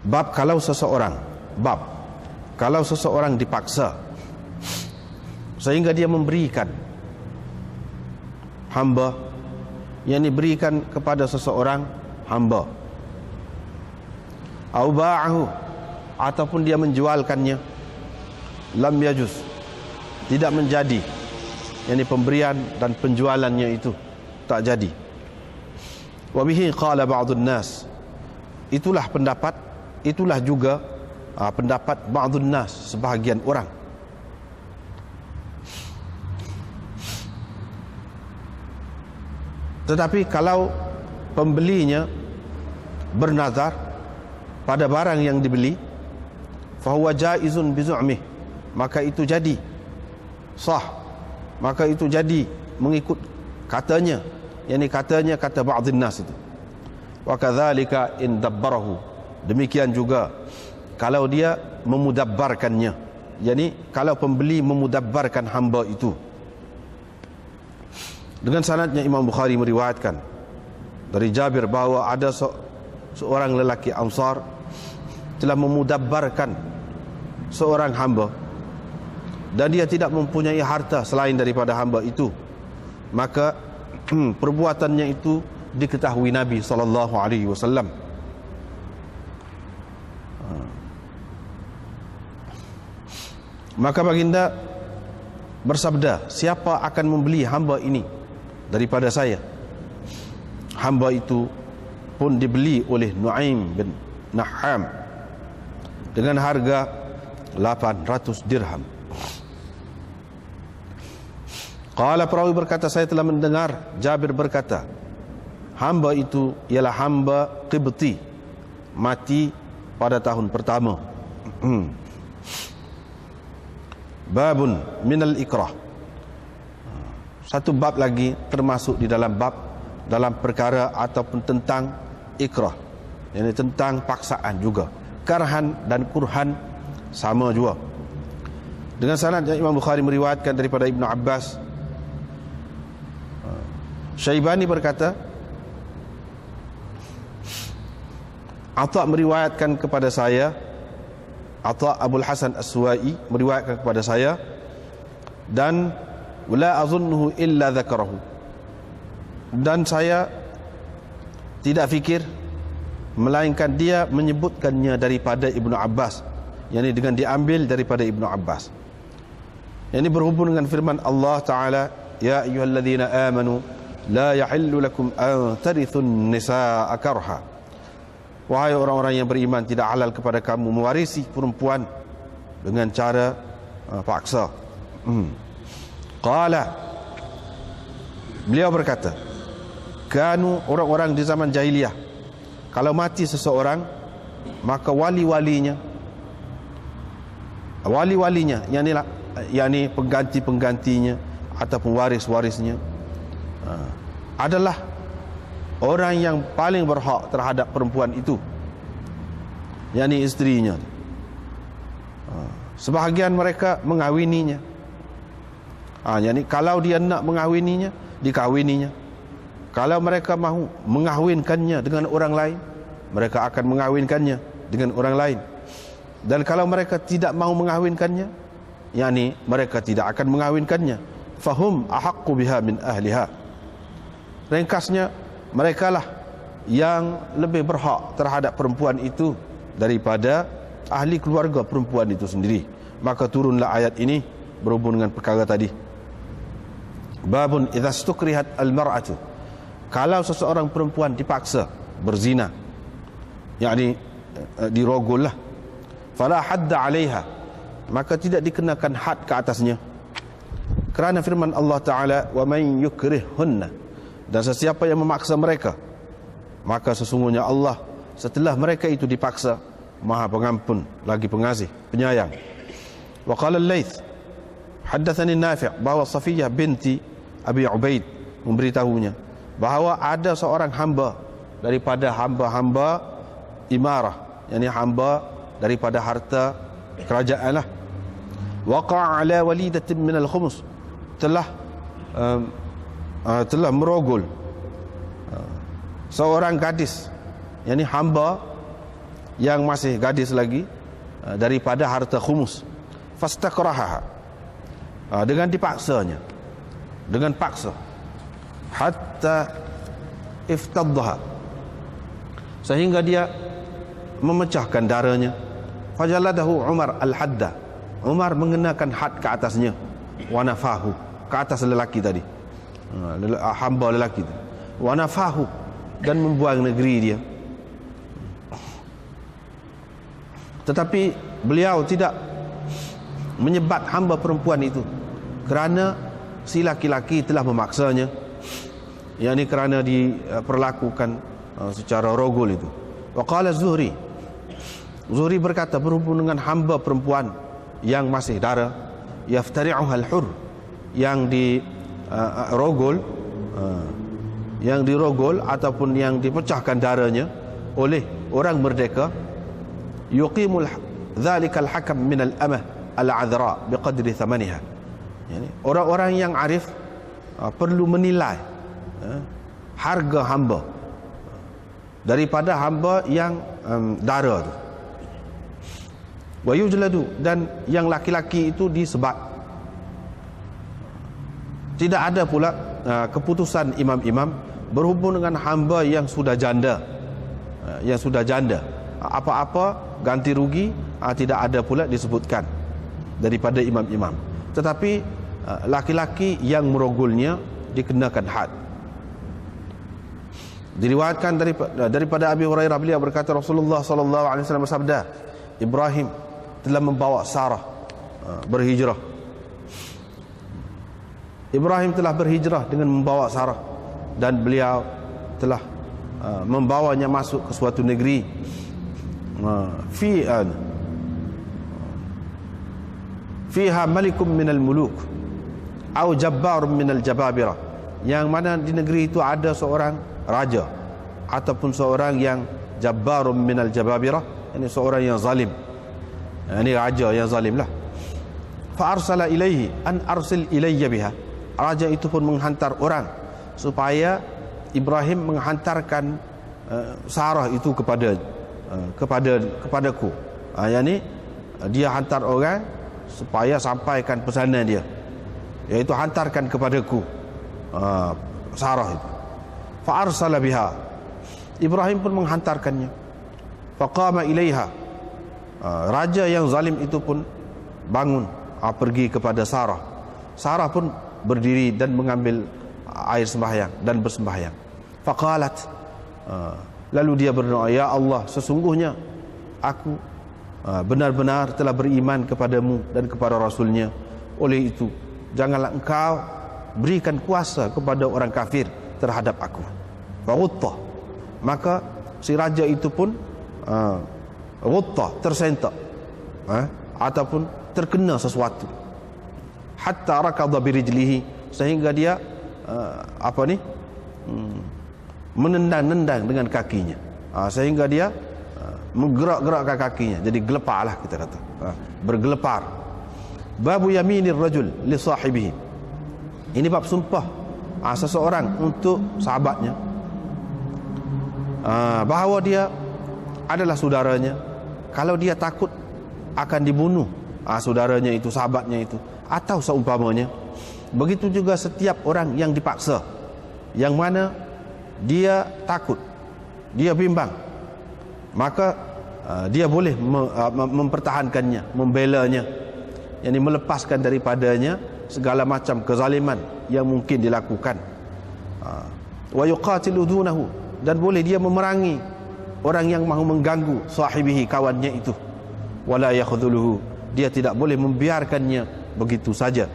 Bab kalau seseorang dipaksa sehingga dia memberikan hamba, yang diberikan kepada seseorang hamba, au ba'ahu, ataupun dia menjualkannya, lam yajuz, tidak menjadi, yakni pemberian dan penjualannya itu tak jadi. Wa bihi qala ba'dun nas, itulah juga pendapat ba'dun nas, sebahagian orang. Tetapi kalau pembelinya bernazar pada barang yang dibeli, fahuwa jaizun bizu'mih, maka itu jadi sah, maka itu jadi mengikut katanya, yakni katanya kata ba'dhin nas itu. Wa kadzalika in dabbarahu, demikian juga kalau dia memudabbarkannya, yakni kalau pembeli memudabbarkan hamba itu. Dengan sanadnya Imam Bukhari meriwayatkan dari Jabir bahawa ada seorang lelaki Ansar telah memudabbarkan seorang hamba dan dia tidak mempunyai harta selain daripada hamba itu, maka perbuatannya itu diketahui Nabi SAW. Maka baginda bersabda, siapa akan membeli hamba ini daripada saya? Hamba itu pun dibeli oleh Nu'aim bin Naham dengan harga 800 dirham. Qala, perawi berkata, saya telah mendengar Jabir berkata, hamba itu ialah hamba Qibti, mati pada tahun pertama. Babun minal ikrah, satu bab lagi termasuk di dalam perkara ataupun tentang ikrah, yakni tentang paksaan juga. Karhan dan kurhan sama juga. Dengan sanad yang Imam Bukhari meriwayatkan daripada Ibnu Abbas, Syaibani berkata, Atha meriwayatkan kepada saya, Atha Abul Hasan As-Suwai meriwayatkan kepada saya, dan wala azunnuhu illa dzakarahu, dan saya tidak fikir melainkan dia menyebutkannya daripada Ibnu Abbas, yakni dengan diambil daripada Ibnu Abbas. Ini berhubung dengan firman Allah Ta'ala, ya ayyuhalladzina amanu la yahillu lakum an tarithun nisaa karha, wahai orang-orang yang beriman, tidak halal kepada kamu mewarisi perempuan dengan cara paksa. Qala, beliau berkata, kanu, orang-orang di zaman jahiliyah, kalau mati seseorang, maka wali-walinya, yakni pengganti-penggantinya ataupun waris-warisnya, adalah orang yang paling berhak terhadap perempuan itu, yakni isterinya. Sebahagian mereka mengawininya, yakni kalau dia nak mengawininya, dikawininya. Kalau mereka mahu mengahwinkannya dengan orang lain, mereka akan mengahwinkannya dengan orang lain. Dan kalau mereka tidak mahu mengahwinkannya, yakni mereka tidak akan mengahwinkannya. Fahum ahaqqu biha min ahliha. Ringkasnya, merekalah yang lebih berhak terhadap perempuan itu daripada ahli keluarga perempuan itu sendiri. Maka turunlah ayat ini berhubung dengan perkara tadi. Babun idza stukrihat al-mar'atu, kalau seseorang perempuan dipaksa berzina, yakni dirogol lah, fala hadda 'alaiha, maka tidak dikenakan had ke atasnya, kerana firman Allah Ta'ala, wa man yukrihhunna, dan sesiapa yang memaksa mereka, maka sesungguhnya Allah setelah mereka itu dipaksa Maha Pengampun lagi Pengasih Penyayang. Wa qala al-Laits haddatsani Nafi', bahwa Safiyah binti Abi Ubaid memberitahunya bahawa ada seorang hamba daripada hamba-hamba imarah, yakni hamba daripada harta kerajaan lah, waqa'a ala walidatin min al-khumus, telah merogol seorang gadis, yakni hamba yang masih gadis lagi daripada harta khumus. Fastakrahaha, dengan dipaksanya, dengan paksa, hatta iftaddaha, sehingga dia memecahkan darahnya. Fajaladahu Umar al-hadda, Umar mengenakan had ke atasnya, wa nafahu, ke atas lelaki tadi, hamba lelaki tadi, wa nafahu, dan membuang negeri dia. Tetapi beliau tidak menyebat hamba perempuan itu kerana si laki-laki telah memaksanya, yang ini kerana diperlakukan secara rogol itu. Wa qala Zuhri, Zuhri berkata berhubung dengan hamba perempuan yang masih dara, yaftari'uha al-hur, yang dirogol, yang dirogol ataupun yang dipecahkan darahnya oleh orang merdeka, yuqimul dzalikal hakam min al-amah al-'adhra biqadri thamaniha. Yani orang-orang yang arif perlu menilai harga hamba daripada hamba yang dara tu. Wa yujladu, dan yang laki-laki itu disebat. Tidak ada pula keputusan imam-imam berhubung dengan hamba yang sudah janda, apa-apa ganti rugi tidak ada pula disebutkan daripada imam-imam. Tetapi laki-laki yang merogolnya dikenakan had. Diriwayatkan daripada Abi Hurairah, beliau berkata Rasulullah sallallahu alaihi wasallam bersabda, Ibrahim telah membawa Sarah berhijrah. Ibrahim telah berhijrah dengan membawa Sarah, dan beliau telah membawanya masuk ke suatu negeri fiha malikum minal muluk atau jabbar minal jababirah, yang mana di negeri itu ada seorang raja ataupun seorang yang jabbar minal jababirah, ini seorang yang zalim, ini raja yang zalim lah. Fa arsala ilaihi an arsil ilayya biha, raja itu pun menghantar orang supaya Ibrahim menghantarkan Sarah itu kepadaku. Yang ni dia hantar orang supaya sampaikan pesanan dia, iaitu hantarkan kepadaku Sarah itu. Fa arsala biha, Ibrahim pun menghantarkannya. Faqama ilaiha, raja yang zalim itu pun bangun pergi kepada Sarah. Sarah pun berdiri dan mengambil air sembahyang dan bersembahyang. Faqalat, lalu dia berdoa, ya Allah, sesungguhnya aku benar-benar telah beriman kepadamu dan kepada Rasulnya. Oleh itu janganlah engkau berikan kuasa kepada orang kafir terhadap aku. Faghutta, maka si raja itu pun ghutta, tersentak ataupun terkena sesuatu. Hatta rakadha birijlihi, sehingga dia menendang-nendang dengan kakinya, sehingga dia menggerak-gerakkan kakinya, jadi geleparlah kita kata, bergelepar. Babu yaminir rajul li sahibihi, ini bab sumpah seseorang untuk sahabatnya, bahawa dia adalah saudaranya. Kalau dia takut akan dibunuh saudaranya itu, sahabatnya itu, atau seumpamanya. Begitu juga setiap orang yang dipaksa, yang mana dia takut, dia bimbang, maka dia boleh mempertahankannya, membelanya, yakni melepaskan daripadanya segala macam kezaliman yang mungkin dilakukan. Wa yuqatilu dunahu, dan boleh dia memerangi orang yang mahu mengganggu sahibihi, kawannya itu. Wala yakhdhuluhu, dia tidak boleh membiarkannya begitu saja.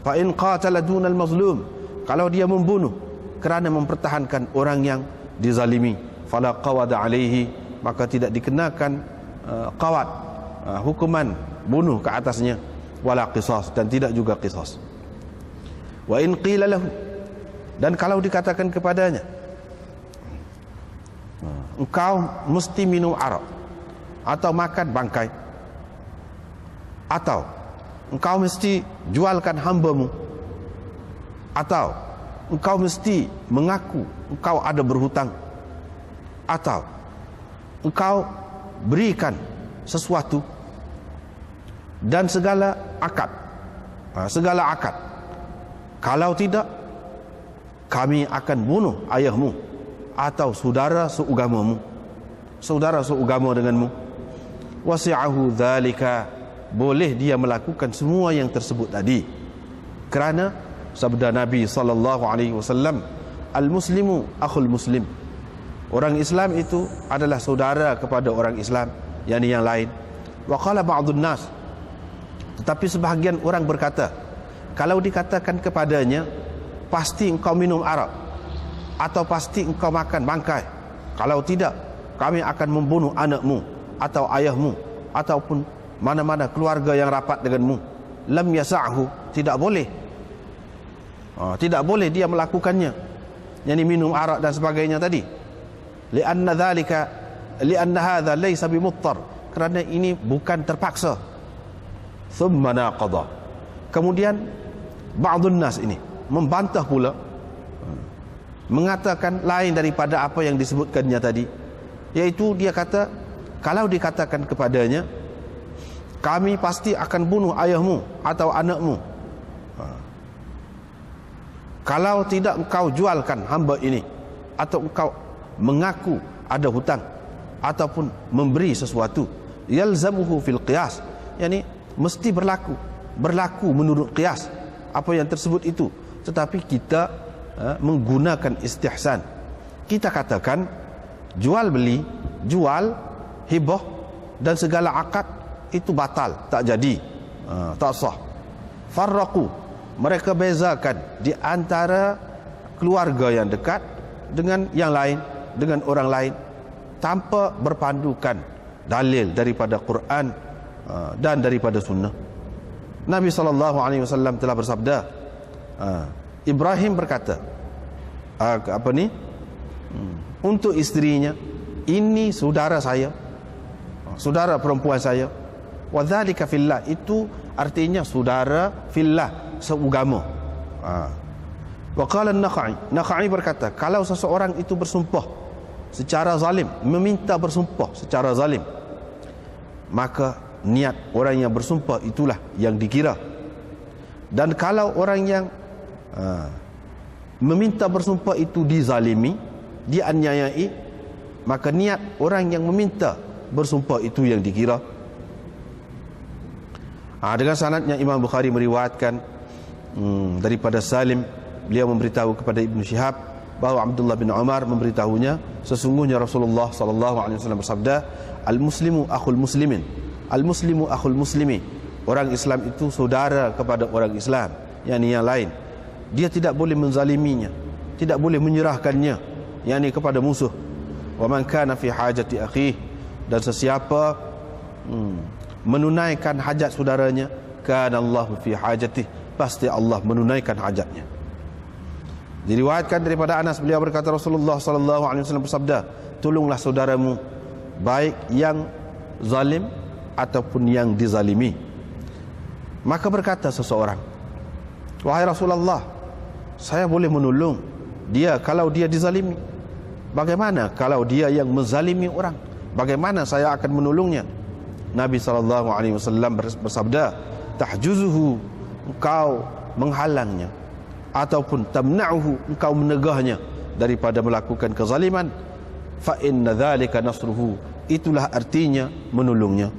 Fa in qatala dunal mazlum, kalau dia membunuh kerana mempertahankan orang yang dizalimi, fala qawada alaihi, maka tidak dikenakan qawad, hukuman bunuh ke atasnya, wala qisas, dan tidak juga qisas. Wa in qila lahu, dan kalau dikatakan kepadanya, engkau mesti minum arak atau makan bangkai, atau engkau mesti jualkan hambamu, atau engkau mesti mengaku engkau ada berhutang, atau engkau berikan sesuatu dan segala akad, kalau tidak kami akan bunuh ayahmu atau saudara seugama denganmu. Wasi'ahu dzalika, boleh dia melakukan semua yang tersebut tadi, kerana sabda Nabi sallallahu alaihi wasallam, al-muslimu akhul muslim, orang Islam itu adalah saudara kepada orang Islam, yakni yang lain. Wa qala ba'dun nas, tetapi sebahagian orang berkata, kalau dikatakan kepadanya pasti engkau minum arak atau pasti engkau makan bangkai, kalau tidak kami akan membunuh anakmu atau ayahmu ataupun mana-mana keluarga yang rapat denganmu, lam yasa'hu, tidak boleh. Tidak boleh dia melakukannya, yakni minum arak dan sebagainya tadi. Lianna hadha laysa bimuttar, kerana ini bukan terpaksa. Thumma naqadha, kemudian ba'dun nas ini membantah pula, mengatakan lain daripada apa yang disebutkannya tadi, yaitu dia kata, kalau dikatakan kepadanya kami pasti akan bunuh ayahmu atau anakmu, kalau tidak engkau jualkan hamba ini, atau engkau mengaku ada hutang ataupun memberi sesuatu, yalzamuhu fil qiyas, yakni mesti berlaku menurut qiyas apa yang tersebut itu. Tetapi kita menggunakan istihsan, kita katakan jual beli, jual, hibah dan segala akad itu batal, tak jadi, tak sah. Farraqu, mereka bezakan di antara keluarga yang dekat dengan yang lain, dengan orang lain, tanpa berpandukan dalil daripada Quran dan daripada sunnah. Nabi SAW telah bersabda, Ibrahim berkata untuk isterinya, ini saudara saya, saudara perempuan saya. Wa dzalika fillah, itu artinya saudara fillah, seugama. Wa qala an-Nakhai berkata, kalau seseorang itu bersumpah secara zalim, meminta bersumpah secara zalim, maka niat orang yang bersumpah itulah yang dikira. Dan kalau orang yang meminta bersumpah itu dizalimi, dianiayai, maka niat orang yang meminta bersumpah itu yang dikira. Dengan sanadnya Imam Bukhari meriwayatkan daripada Salim, beliau memberitahu kepada Ibnu Syihab bahawa Abdullah bin Umar memberitahunya, sesungguhnya Rasulullah SAW bersabda, al-muslimu akhul muslimin, al-muslimu akhul muslimi, orang Islam itu saudara kepada orang Islam, yakni yang lain. Dia tidak boleh menzaliminya, tidak boleh menyerahkannya, yakni kepada musuh. Wa man kana fi hajati akhihi, dan sesiapa menunaikan hajat saudaranya, kana Allahu fi hajatih, pasti Allah menunaikan hajatnya. Diriwayatkan daripada Anas, beliau berkata, Rasulullah SAW bersabda, tolonglah saudaramu, baik yang zalim ataupun yang dizalimi. Maka berkata seseorang, wahai Rasulullah, saya boleh menolong dia kalau dia dizalimi. Bagaimana kalau dia yang menzalimi orang? Bagaimana saya akan menolongnya? Nabi SAW bersabda, tahjuzuhu, engkau menghalangnya, ataupun tamna'uhu, engkau menegahnya daripada melakukan kezaliman. Fa inna dzalika nasruhu, itulah artinya menolongnya.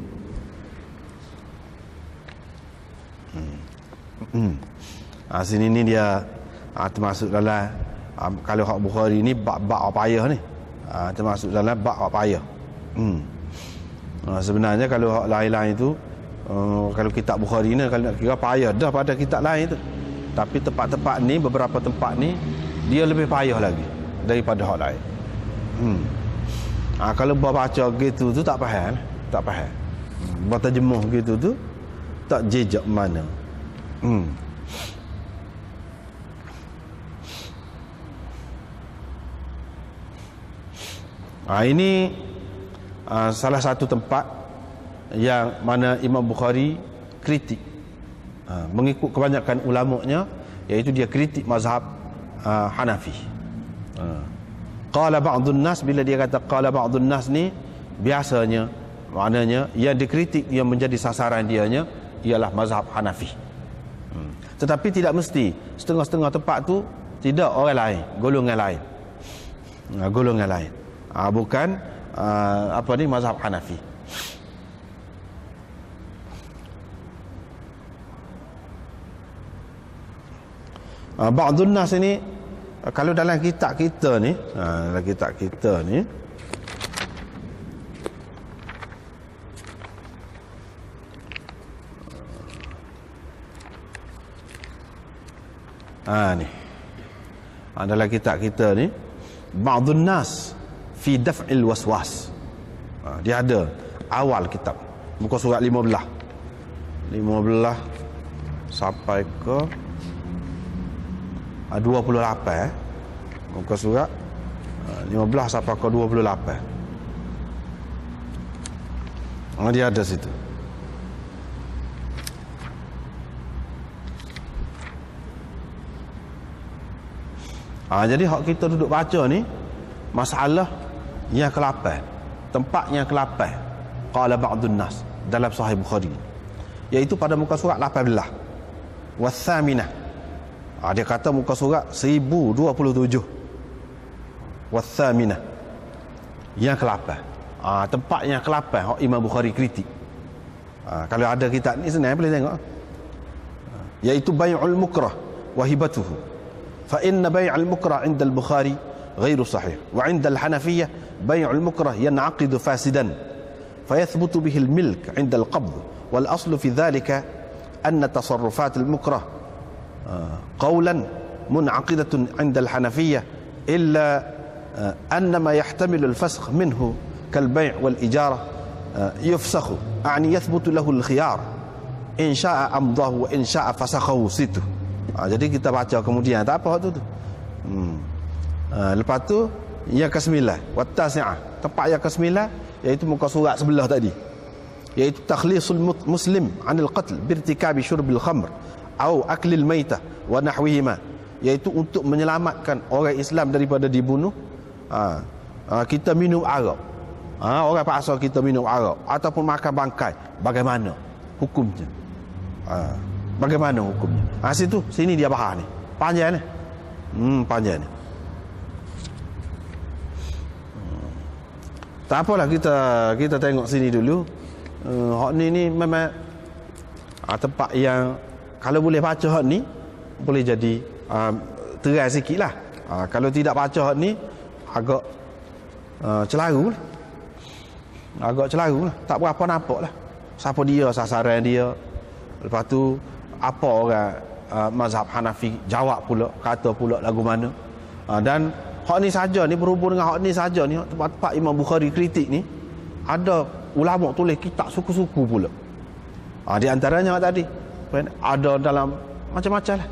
Sini ni dia termasuk dalam, kalau hak Bukhari ni bab apa payah ni, termasuk dalam bab apa payah. Sebenarnya kalau hak lain-lain itu, kalau kitab Bukhari ni, kalau nak kira payah dah pada kitab lain tu. Tapi tempat-tempat ni, beberapa tempat ni dia lebih payah lagi daripada hak lain. Kalau baca gitu tu tak faham, tak faham. Berterjemah gitu tu tak jejak mana. Ini salah satu tempat yang mana Imam Bukhari kritik, mengikut kebanyakan ulamanya, iaitu dia kritik mazhab Hanafi. Qala ba'dun nas, bila dia kata qala ba'dun nas ni, biasanya maknanya yang dikritik, yang menjadi sasaran dianya ialah mazhab Hanafi. Tetapi tidak mesti. Setengah-setengah tempat tu tidak, orang lain, golongan lain. Golongan lain. Bukan mazhab Hanafi. Ba'dun nas ini, kalau dalam kitab kita ni, dalam kitab kita ni, ni dalam kitab kita ni, ba'dun nas fi daf'il waswas, dia ada awal kitab, muka surat 15 sampai ke 28, muka surat 15 sampai ke 28. Dia ada situ. Jadi hak kita duduk baca ni masalah yang ke-8, tempat yang ke-8 qala ba'dun nas dalam Sahih Bukhari, iaitu pada muka surat 18 wasaminah. Dia kata muka surat 1027 wasaminah, yang ke-8. Tempat yang ke-8 hak Imam Bukhari kritik. Kalau ada kitab ni senang boleh tengok, iaitu bai'ul mukrah wa hibatuhu. فإن بيع المكره عند البخاري غير صحيح، وعند الحنفية بيع المكره ينعقد فاسدا فيثبت به الملك عند القبض، والأصل في ذلك أن تصرفات المكره قولا منعقدة عند الحنفية، إلا أن ما يحتمل الفسخ منه كالبيع والإجارة يفسخ، يعني يثبت له الخيار إن شاء أمضاه وإن شاء فسخه سته. Jadi kita baca kemudian tak apa tu. Lepas tu yang ke-9 wattasi'ah, tempat yang ke-9 iaitu muka surat sebelah tadi, iaitu takhlisul muslim 'anil qatl birtikabi syurbil khamr atau aklil maitah wa nahwihima, iaitu untuk menyelamatkan orang Islam daripada dibunuh. Kita minum arak, orang paksa kita minum arak ataupun makan bangkai, bagaimana hukumnya? Bagaimana hukumnya? Sini dia bahas ni. Panjang ni. Panjang ni. Tak apalah, kita tengok sini dulu. Hak ni memang tempat yang kalau boleh baca hak ni boleh jadi terai sikitlah. Kalau tidak baca hak ni agak celaru lah. Agak celaru lah. Tak berapa nampak lah siapa dia, sasaran dia. Lepas tu apa orang mazhab Hanafi jawab pula, kata pula lagu mana. Dan hak ni saja ni, berhubung dengan hak ni saja ni, tempat-tempat Imam Bukhari kritik ni, ada ulama tulis kitab suku-suku pula. Di antaranya tadi ada dalam macam-macam lah.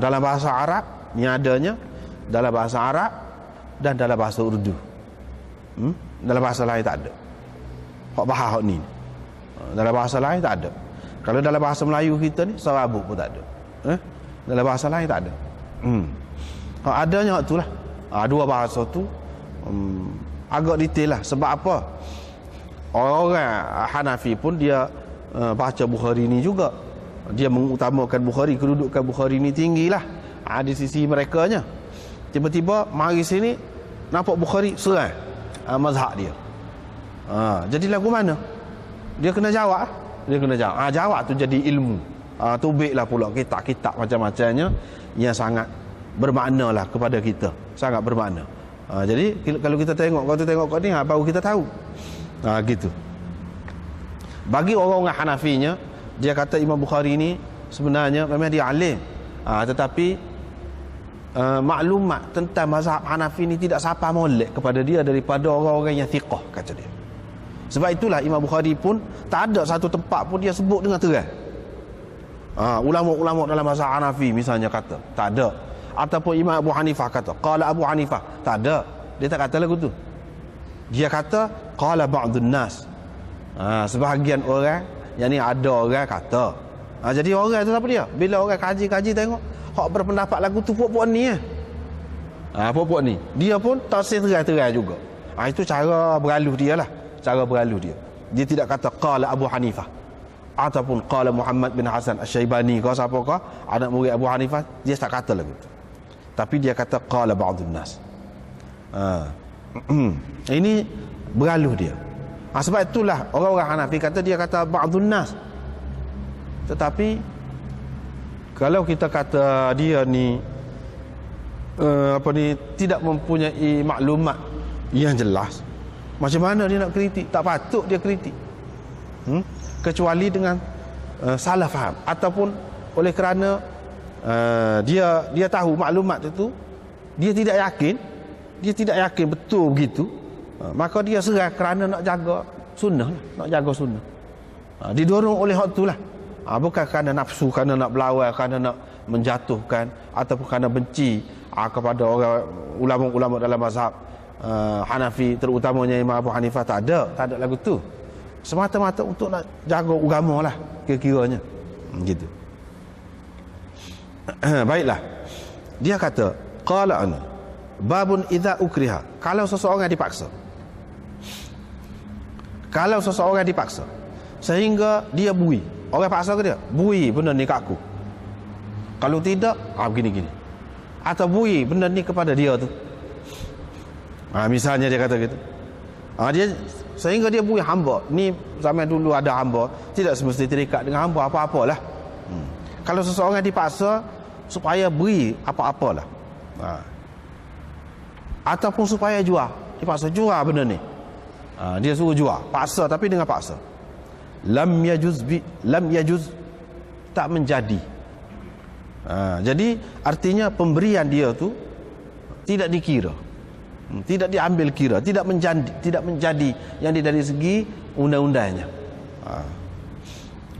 Dalam bahasa Arab ni adanya, dalam bahasa Arab dan dalam bahasa Urdu. Dalam bahasa lain tak ada. Hak bahas hak ni. Dalam bahasa lain tak ada. Kalau dalam bahasa Melayu kita ni, Sarawak pun tak ada. Dalam bahasa lain tak ada. Adanya tu lah. Dua bahasa tu agak detail lah. Sebab apa? Orang-orang Hanafi pun dia baca Bukhari ni juga. Dia mengutamakan Bukhari, kedudukan Bukhari ni tinggi lah. Di sisi merekanya. Tiba-tiba mari sini nampak Bukhari serang mazhab dia. Jadi lagu mana? Dia kena jawab. Dia kena jawab. Jawab tu jadi ilmu. Tubiklah pula kitab-kitab macam-macamnya yang sangat bermakna lah kepada kita. Sangat bermakna. Jadi kalau kita tengok kau ni, baru kita tahu. Gitu. Bagi orang-orang Hanafinya, dia kata Imam Bukhari ni sebenarnya memang dia alim. Tetapi maklumat tentang mazhab Hanafi ni tidak siapa molek kepada dia daripada orang-orang yang thiqah, kata dia. Sebab itulah Imam Bukhari pun tak ada satu tempat pun dia sebut dengan terang. Ulama-ulama dalam mazhab Hanafi misalnya kata, tak ada. Ataupun Imam Abu Hanifah kata, qala Abu Hanifah, tak ada. Dia tak kata lagu tu. Dia kata qala ba'dun nas. Sebahagian orang, yang ni ada orang kata. Jadi orang tu siapa dia? Bila orang kaji-kaji tengok, hak berpendapat lagu tu puak-puak ni. Puak-puak ni. Dia pun tak terang-terang juga. Itu cara beraluh dia lah. Cara beraluh dia. Dia tidak kata qala Abu Hanifah ataupun qala Muhammad bin Hasan Asy-Syaibani kau siapa kau anak murid Abu Hanifah, dia tak kata lagi tu. Tapi dia kata qala ba'dun nas. Ini beraluh dia. Sebab itulah orang-orang Hanafi kata dia kata ba'dun nas. Tetapi kalau kita kata dia ni tidak mempunyai maklumat yang jelas, macam mana dia nak kritik? Tak patut dia kritik. Kecuali dengan salah faham ataupun oleh kerana dia tahu maklumat itu dia tidak yakin betul begitu, maka dia serah kerana nak jaga sunnah, didorong oleh hak itulah. Bukan kerana nafsu, kerana nak berlawan, kerana nak menjatuhkan ataupun kerana benci kepada orang ulama-ulama dalam mazhab Hanafi, terutamanya Imam Abu Hanifah. Tak ada lagu tu. Semata-mata untuk nak jaga agama lah kira-kiranya. Gitu. Baiklah. Dia kata, qala ana babun idza ukriha. Kalau seseorang dipaksa. Sehingga dia bui. Orang paksa ke dia? Bui benda ni kat aku. Kalau tidak, begini-gini. Atau bui benda ni kepada dia tu. Misalnya dia kata gitu. Dia sehingga dia bui hamba. Ni zaman dulu ada hamba, tidak semestinya terikat dengan hamba apa-apalah. Kalau seseorang dipaksa supaya beri apa-apalah. Ataupun supaya jual. Dipaksa jual benda ni. Dia suruh jual, paksa tapi dengan paksa. Lam yajuz tak menjadi. Jadi artinya pemberian dia tu tidak dikira, tidak diambil kira, tidak menjadi yang dari segi undang-undangnya.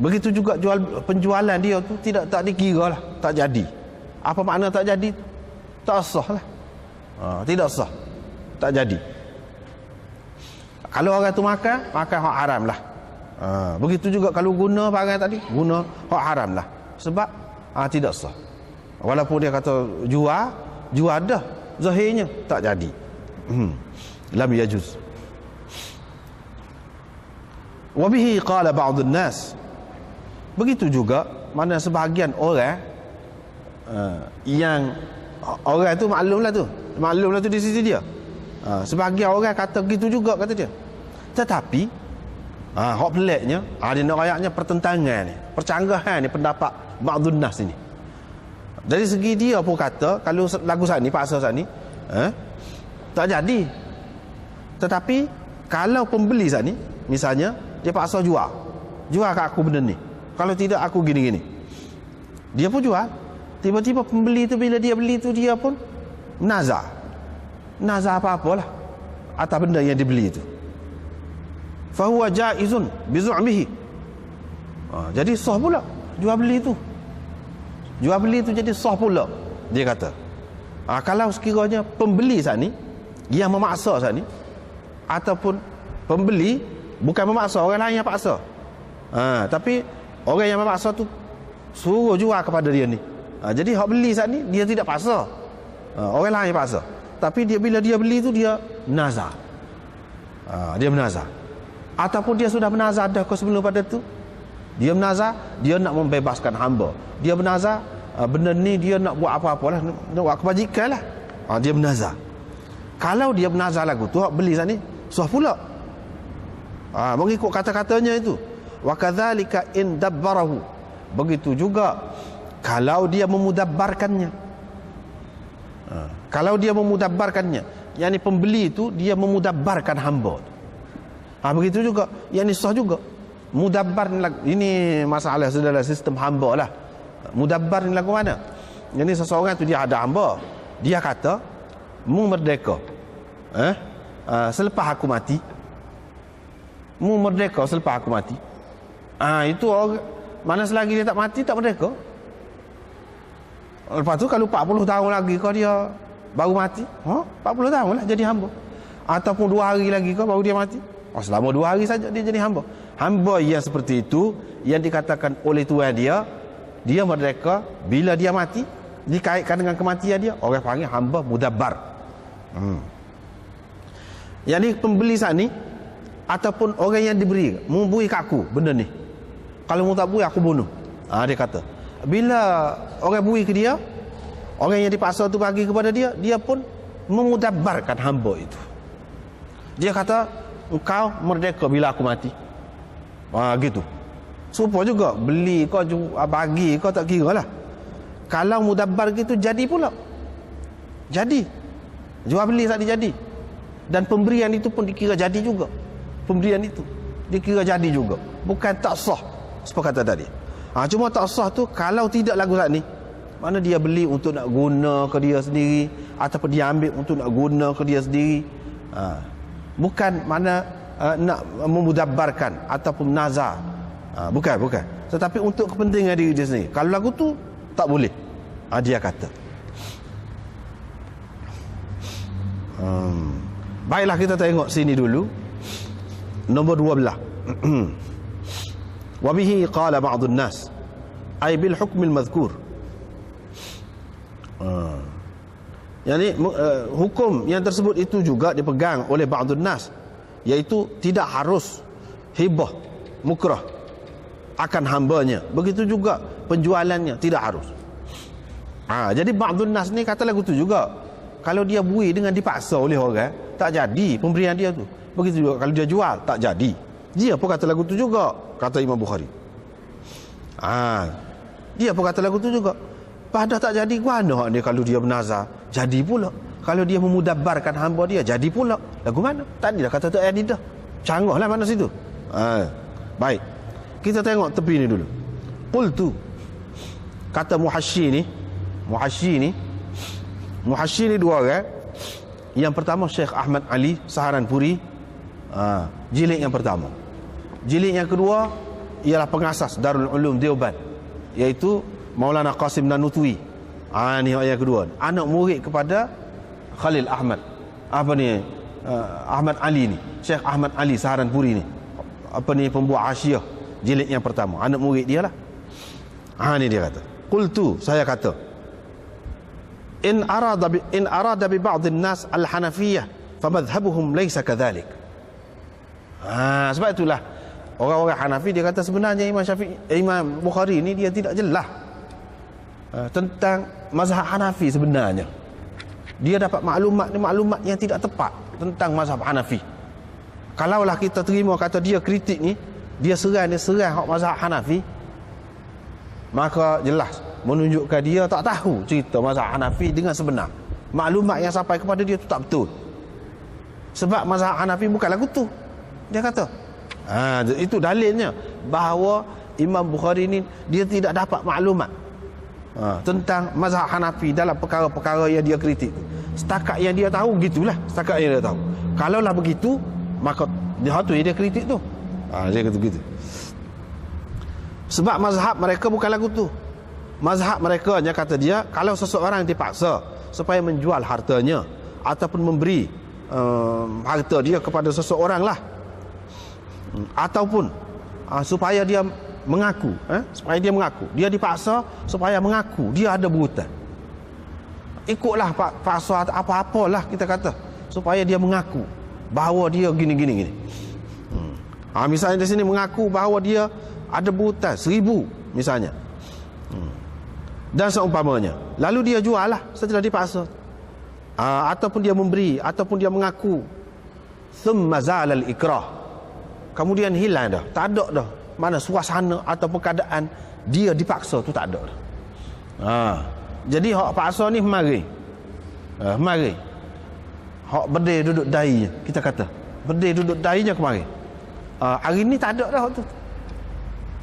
Begitu juga penjualan dia tu tak dikira lah, tak jadi. Apa makna tak jadi? Tak sah lah. Tidak sah, tak jadi. Kalau orang tu makan hak haram lah. Begitu juga kalau guna barang tadi, guna hak haram lah. Sebab tidak sah. Walaupun dia kata jual dah, zahirnya tak jadi. Lam yajuz. Wa bihi qala ba'dun nas. Begitu juga mana sebahagian orang yang orang tu maklumlah tu di sisi dia. Sebahagian orang kata gitu juga kata dia. Tetapi hak peliknya, dia nak ayatnya pertentangan ni, percanggahan ni pendapat ba'dun nas ni. Dari segi dia pun kata kalau lagu saat ni, paksa saat ni, tak jadi. Tetapi kalau pembeli saat ni, misalnya dia paksa jual kat aku benda ni, kalau tidak aku gini-gini, dia pun jual. Tiba-tiba pembeli tu bila dia beli tu dia pun nazar apa-apalah atas benda yang dibeli tu. Fahuwa jaizun bizu'mihi. Jadi sah pula jual beli tu jadi sah pula, dia kata. Kalau sekiranya pembeli saat ni yang memaksa saat ni, ataupun pembeli bukan memaksa, orang lain yang paksa, tapi orang yang memaksa tu suruh jual kepada dia ni. Jadi hak beli saat ni dia tidak paksa, orang lain yang paksa, tapi bila dia beli tu dia nazar. Dia menazar. Ataupun dia sudah menazar dah sebelum pada tu. Dia menazar, dia nak membebaskan hamba. Dia menazar, benda ni dia nak buat apa-apalah, nak buat kebajikan lah. Dia menazar. Kalau dia menazar lagu tu, beli saat ni, sah pula. Mengikut kata-katanya itu. Wa kadzalika in dabbarahu. Begitu juga kalau dia memudabbarkannya. Kalau dia memudabbarkannya, yakni pembeli itu dia memudabbarkan hamba. Begitu juga, yang sah juga. Mudabbar ini masalah dalam sistem hamba lah. Mudabbar ni lagu mana? Yang seseorang tu dia ada hamba, dia kata mu merdeka selepas aku mati, mu merdeka selepas aku mati. Itu orang mana selagi dia tak mati tak merdeka. Lepas tu kalau 40 tahun lagi kau dia baru mati, 40 tahun lah jadi hamba. Ataupun 2 hari lagi kau baru dia mati, selama 2 hari saja dia jadi hamba. Hamba yang seperti itu, yang dikatakan oleh Tuhan dia merdeka bila dia mati, dikaitkan dengan kematian dia, orang panggil hamba mudabbar. Yang ni pembeli saat ni ataupun orang yang diberi memberi kat aku benda ni. Kalau mu tak beri aku bunuh. Dia kata. Bila orang beri ke dia, orang yang dipaksa tu bagi kepada dia, dia pun memudabbarkan hamba itu. Dia kata, engkau merdeka bila aku mati. Gitu. Serupa juga beli kau bagi kau tak kira lah. Kalau mudabbar gitu jadi pula. Jadi. Jual beli tak jadi. Dan pemberian itu pun dikira jadi juga. Pemberian itu dikira jadi juga. Bukan tak sah seperti kata tadi. Cuma tak sah tu kalau tidak lagu saat ni. Mana dia beli untuk nak guna ke dia sendiri, ataupun dia ambil untuk nak guna ke dia sendiri. Bukan mana nak memudabbarkan ataupun nazar. Bukan. Tetapi untuk kepentingan diri dia sendiri. Kalau lagu tu tak boleh. Dia kata. Baiklah, kita tengok sini dulu. Nombor 12. Wa bihi qala ba'dun nas ay bil hukm al madhkur. Yani hukum yang tersebut itu juga dipegang oleh ba'dun nas, iaitu tidak harus hibah mukrah akan hambanya. Begitu juga penjualannya tidak harus. Jadi ba'dun nas ni kata lagu tu juga. Kalau dia beri dengan dipaksa oleh orang, tak jadi pemberian dia tu. Begitu juga kalau dia jual, tak jadi. Dia pun kata lagu tu juga, kata Imam Bukhari. Dia pun kata lagu tu juga. Pada tak jadi, mana dia kalau dia bernazar? Jadi pula. Kalau dia memudabbarkan hamba dia, jadi pula. Lagu mana? Tadi dah kata tak jadi dah. Canggah lah mana situ. Baik. Kita tengok tepi ni dulu. Qultu. Kata Muhasyi ni dua orang. Yang pertama Syekh Ahmad Ali Saharanpuri, jilid yang pertama. Jilid yang kedua ialah pengasas Darul Ulum Deoban, iaitu Maulana Qasim Nanutwi. Ni yang kedua. Anak murid kepada Khalil Ahmad. Ahmad Ali ni. Syekh Ahmad Ali Saharanpuri ni. Pembuat Hasyiah jilid yang pertama. Anak murid dia lah. Ni dia kata. Qultu, saya kata. In arada bi ba'd an-nas al-Hanafiyyah fa madhhabuhum laysa kadhalik. Sebab itulah orang-orang Hanafi dia kata sebenarnya Imam Bukhari ni dia tidak jelas tentang mazhab Hanafi sebenarnya. Dia dapat maklumat yang tidak tepat tentang mazhab Hanafi. Kalaulah kita terima kata dia kritik ni, dia serang hak mazhab Hanafi, maka jelas menunjukkan dia tak tahu cerita mazhab Hanafi dengan sebenar. Maklumat yang sampai kepada dia tu tak betul. Sebab mazhab Hanafi bukan lagu tu. Dia kata. Itu dalilnya bahawa Imam Bukhari ni dia tidak dapat maklumat tentang mazhab Hanafi dalam perkara-perkara yang dia kritik. Setakat yang dia tahu gitulah, setakat yang dia tahu. Kalaulah begitu, maka dia kritik tu. Dia kata begitu. Sebab mazhab mereka bukan lagu tu. Mazhab mereka, kata dia, kalau seseorang dipaksa supaya menjual hartanya ataupun memberi harta dia kepada seseorang lah, ataupun supaya dia mengaku, dia dipaksa supaya mengaku dia ada berhutang, ikutlah paksa apa-apalah kita kata, supaya dia mengaku bahawa dia gini. Misalnya di sini mengaku bahawa dia ada berhutang 1,000 misalnya, dan seumpamanya, lalu dia jual lah setelah dipaksa, ataupun dia memberi, ataupun dia mengaku, thumma zalal ikrah, kemudian hilang dah, tak ada dah mana suasana ataupun keadaan dia dipaksa tu, tak ada dah. Jadi hak paksa ni mari hak berdiri duduk dainya, kita kata berdiri duduk dainya kemari, hari ni tak ada dah tu,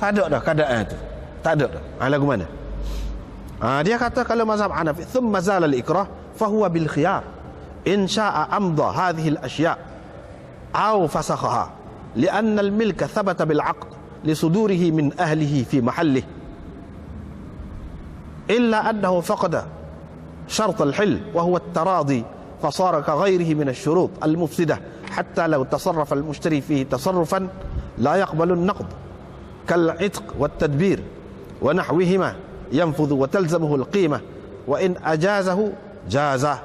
tak ada dah keadaan tu, tak ada dah. Lagu mana? Dia kata kalau mazhab Hanafi, thumma zala al-ikrah fahuwa bil khiyar in sha'a amda hadhihi al-ashya' aw fasakhaha li'anna al-milka thabata bil 'aqd li sudurihi min ahlihi fi mahallihi illa annahu faqada shart al-hil wa huwa at-taradi fasara ka ghayrihi min ash-shurut al-mufsidah hatta law tasarrafa al-mushtari fihi tasarrufan la yaqbalu an-naqd kal-'itq wat-tadbir wa nahwihima ينفذ وتلزمه القيمة وإن أجازه جازه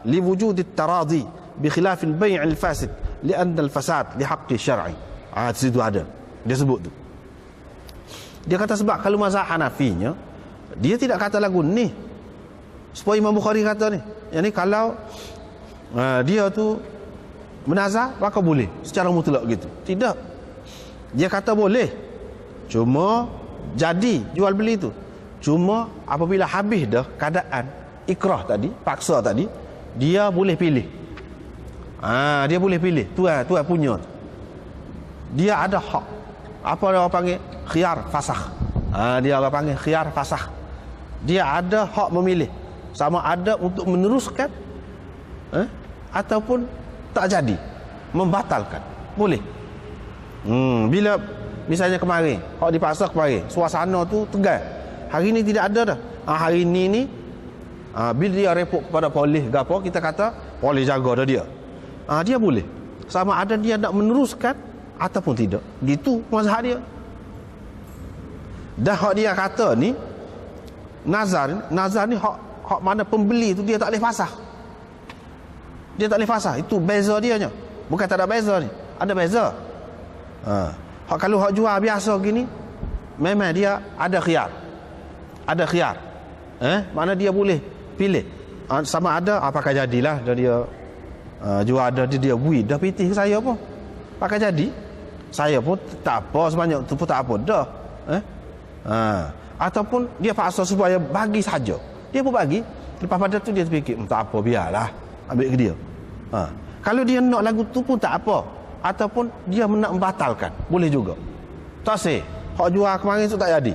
لوجود التراضي بخلاف البيع الفاسد li'anna al-fasad li haqqi syar'i. Situ ada. Dia sebut tu. Dia kata sebab kalau mazhab Hanafinya, dia tidak kata lagu ni. Supaya Imam Bukhari kata ni. Yang ni kalau dia tu menazar, maka boleh secara mutlak gitu. Tidak. Dia kata boleh. Cuma jadi jual beli tu. Cuma apabila habis dah keadaan ikrah tadi, paksa tadi, dia boleh pilih. Dia boleh pilih. Tuan punya. Dia ada hak. Apa orang panggil? Khiyar fasakh. Dia orang panggil khiyar fasakh. Dia ada hak memilih. Sama ada untuk meneruskan ataupun tak jadi, membatalkan. Boleh. Bila misalnya kemarin, hak dipaksa kemarin, suasana tu tegang. Hari ni tidak ada dah. Hari ni bila dia report kepada polis gapo, kita kata polis jaga dah dia. Dia boleh. Sama ada dia nak meneruskan ataupun tidak. Gitu mazhab dia. Dah hak dia kata ni nazar ni hak mana pembeli tu dia tak boleh fasakh. Dia tak boleh fasakh. Itu beza dia nya. Bukan tak ada beza ni. Ada beza. Kalau hak jual biasa gini, memang dia ada khiyar. Ada khiyar. Mana dia boleh pilih. Sama ada apakah jadilah dia jual ada dia bui dah pitih ke saya pun. Pakai jadi. Saya pun tak apa sebanyak tu pun tak apa dah. Ataupun dia paksa supaya bagi saja. Dia pun bagi. Lepas pada tu dia terfikir, tak apa biarlah. Ambil ke dia. Kalau dia nak lagu tu pun tak apa. Ataupun dia nak membatalkan. Boleh juga. Tak sih. Hak jual kemarin tu tak jadi.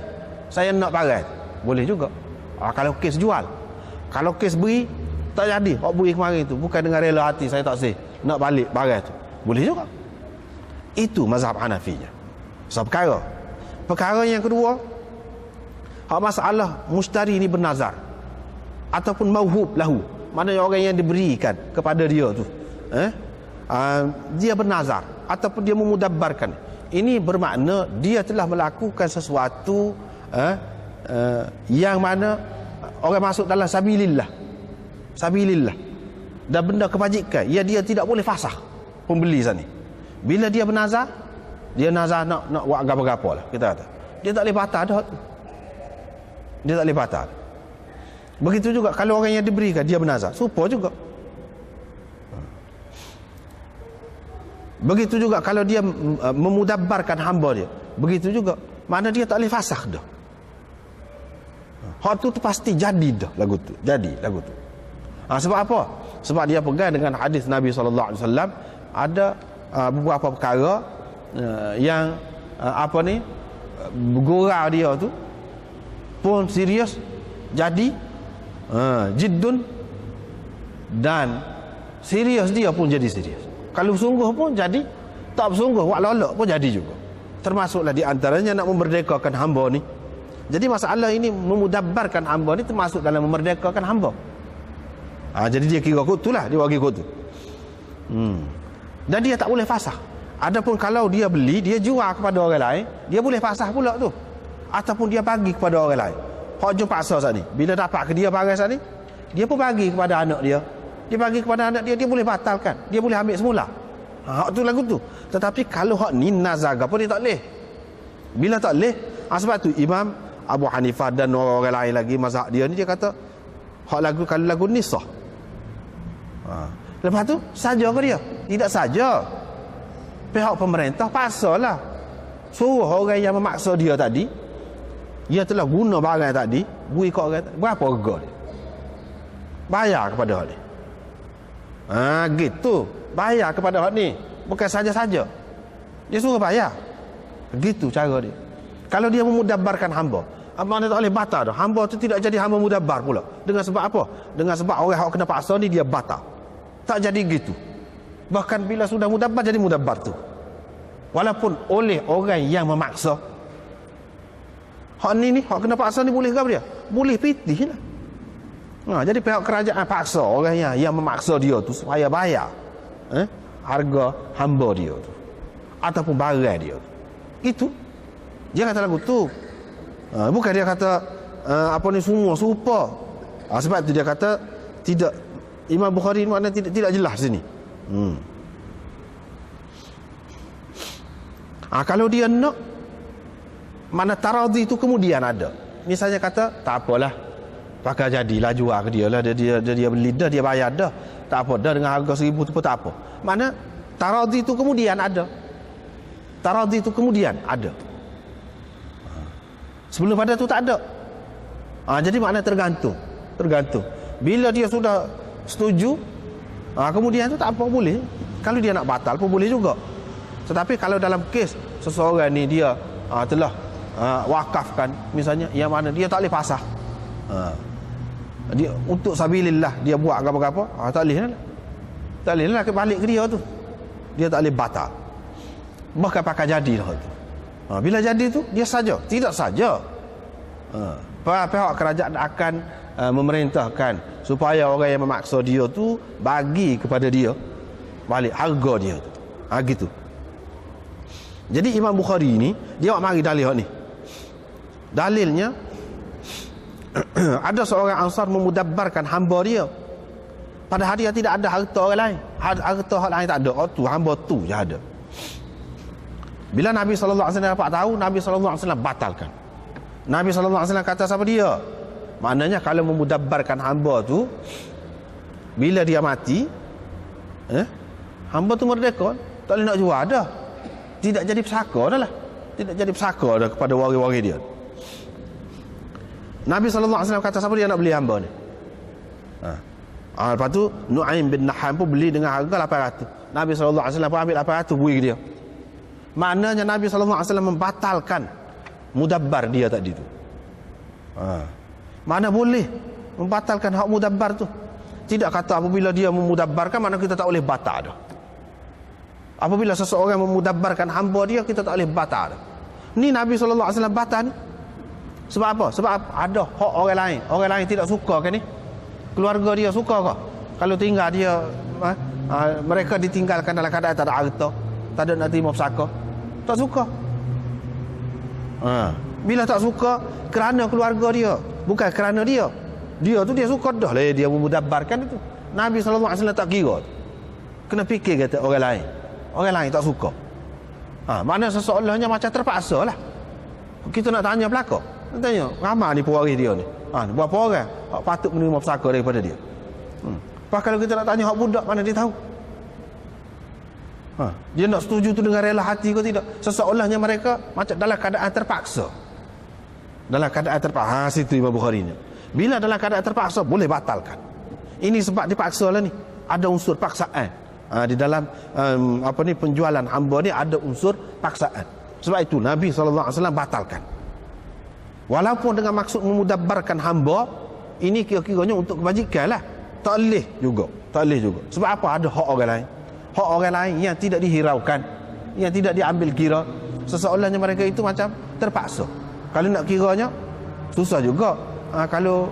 Saya nak pakai. Boleh juga. Kalau kes jual. Kalau kes beri, tak jadi. Hak beri kemarin tu. Bukan dengan rela hati. Saya tak sih. Nak balik pakai tu. Boleh juga. Itu mazhab Hanafinya. So, perkara yang kedua, hak masalah mustari ni bernazar ataupun mauhub lahu, maknanya orang yang diberikan kepada dia tu dia bernazar ataupun dia memudabbarkan. Ini bermakna dia telah melakukan sesuatu yang mana orang masuk dalam sabilillah dan benda kebajikan, dia tidak boleh fasakh pembeli sana. Bila dia bernazar, dia nazar nak buat apa-apa lah, kita kata dia tak boleh batal dah. Dia tak boleh batal. Begitu juga kalau orang yang diberikan dia bernazar, serupa juga. Begitu juga kalau dia memudabbarkan hamba dia, begitu juga. Mana dia tak boleh fasakh dah. Hak tu pasti jadi dah lagu tu. Jadi lagu tu. Sebab apa? Sebab dia pegang dengan hadis Nabi SAW. Ada beberapa perkara yang gurau dia tu pun serius jadi jiddun, dan serius dia pun jadi serius. Kalau sungguh pun jadi, tak bersungguh wak lolok pun jadi juga. Termasuklah di antaranya nak memerdekakan hamba ni. Jadi masalah ini memudabbarkan hamba ni termasuk dalam memerdekakan hamba. Jadi dia kira kutu lah, dia bagi kutu. Dan dia tak boleh fasakh. Adapun kalau dia beli, dia jual kepada orang lain, dia boleh fasakh pula tu. Ataupun dia bagi kepada orang lain. Hak jom paksa saat ni. Bila dapat ke dia barang saat ni, dia pun bagi kepada anak dia. Dia bagi kepada anak dia, dia boleh batalkan. Dia boleh ambil semula. Hak tu lagu tu. Tetapi kalau hak ni nazaga pun dia tak boleh. Bila tak boleh, sebab tu Imam Abu Hanifah dan orang lain lagi mazhab dia ni, dia kata hak lagu, kalau lagu ni sah. Lepas tu saja ke dia? Tidak saja. Pihak pemerintah paksalah, suruh orang yang memaksa dia tadi, dia telah guna barang tadi, beri kat orang tadi, berapa harga dia? Bayar kepada hak ni. Gitu. Bayar kepada hak ni. Bukan saja-saja. Dia suruh bayar. Gitu cara dia. Kalau dia memudabbarkan hamba, mana tak boleh batal dah. Hamba tu tidak jadi hamba mudabbar pula. Dengan sebab apa? Dengan sebab orang yang kena paksa ni dia batal. Tak jadi gitu. Bahkan bila sudah mudabbar, jadi mudabbar tu. Walaupun oleh orang yang memaksa. Hak ni hak kena paksa ni boleh ke dia? Boleh pitih lah. Jadi pihak kerajaan paksa orang yang memaksa dia tu supaya bayar harga hamba dia tu ataupun barang dia tu. Itu dia kata lagu tu. Bukan dia kata apa ni semua serupa. Sebab tu dia kata tidak, Imam Bukhari makna tidak jelas sini. Kalau dia nak, mana taradhi itu kemudian ada. Misalnya kata, tak apalah, pakai jadilah, jual ke dia lah, dia beli dah, dia bayar dah, tak apa dah, dengan harga 1,000 tu pun tak apa. Mana taradhi itu kemudian ada. Taradhi itu kemudian ada. Sebelum pada tu tak ada. Jadi makna tergantung. Bila dia sudah setuju, kemudian tu tak apa, boleh. Kalau dia nak batal pun boleh juga. Tetapi kalau dalam kes seseorang ni dia telah wakafkan misalnya, yang mana dia tak boleh pasah, dia untuk sabilillah dia buat apa-apa, tak boleh lah balik ke dia tu, dia tak boleh batal, bahkan pakai jadi lah tu. Bila jadi tu dia saja, tidak saja pihak kerajaan akan memerintahkan supaya orang yang memaksa dia tu bagi kepada dia balik harga dia tu. Gitu. Jadi Imam Bukhari ni dia mari dalil ni. Dalilnya ada seorang Ansar memudabbarkan hamba dia, padahal dia tidak ada harta orang lain. Harta orang lain tak ada. Tu hamba tu je ada. Bila Nabi sallallahu alaihi wasallam dapat tahu, Nabi sallallahu alaihi wasallam batalkan. Nabi sallallahu alaihi wasallam kata sama dia, maknanya kalau memudabbarkan hamba tu, bila dia mati, hamba tu merdeka, tak boleh nak jual dah. Tidak jadi pesaka dah lah. Tidak jadi pesaka dah kepada waris-waris dia. Nabi SAW kata siapa dia nak beli hamba ni. Lepas tu Nu'aim bin Naham pun beli dengan harga 800. Nabi SAW pun ambil 800 beri ke dia. Maknanya Nabi SAW membatalkan mudabbar dia tadi tu. Mana boleh membatalkan hak mudabbar tu. Tidak kata apabila dia memudabbarkan makna kita tak boleh batal dah. Apabila seseorang memudabbarkan hamba dia, kita tak boleh batal. Ni Nabi SAW batal ni. Sebab apa? Sebab ada hak orang lain. Orang lain tidak suka ke ni? Keluarga dia suka ke? Kalau tinggal dia, mereka ditinggalkan dalam keadaan tak ada harta, tak ada nak terima pesaka, tak suka. Bila tak suka, kerana keluarga dia, bukan kerana dia. Dia tu dia suka dah lah, dia memudabbarkan itu. Nabi SAW tak kira. Kena fikir kata orang lain. Orang lain tak suka. Mana seseorangnya macam terpaksa lah. Kita nak tanya pelakor, nak tanya ramai ni pewaris dia ni, berapa orang patut menerima pesaka daripada dia. Pas kalau kita nak tanya hak budak, mana dia tahu? Dia nak setuju tu dengan rela hati ke tidak? Seseorangnya mereka macam dalam keadaan terpaksa. Dalam keadaan terpaksa. Situ Imam Bukhari ni. Bila dalam keadaan terpaksa boleh batalkan. Ini sebab dipaksa lah ni. Ada unsur paksaan. Di dalam penjualan hamba ni ada unsur paksaan. Sebab itu Nabi SAW batalkan. Walaupun dengan maksud memudabbarkan hamba, ini kira-kiranya untuk kebajikan lah. Tak boleh juga. Sebab apa? Ada hak orang lain. Hak orang lain yang tidak dihiraukan, yang tidak diambil kira. Seseorangnya mereka itu macam terpaksa. Kalau nak kiranya, susah juga. Kalau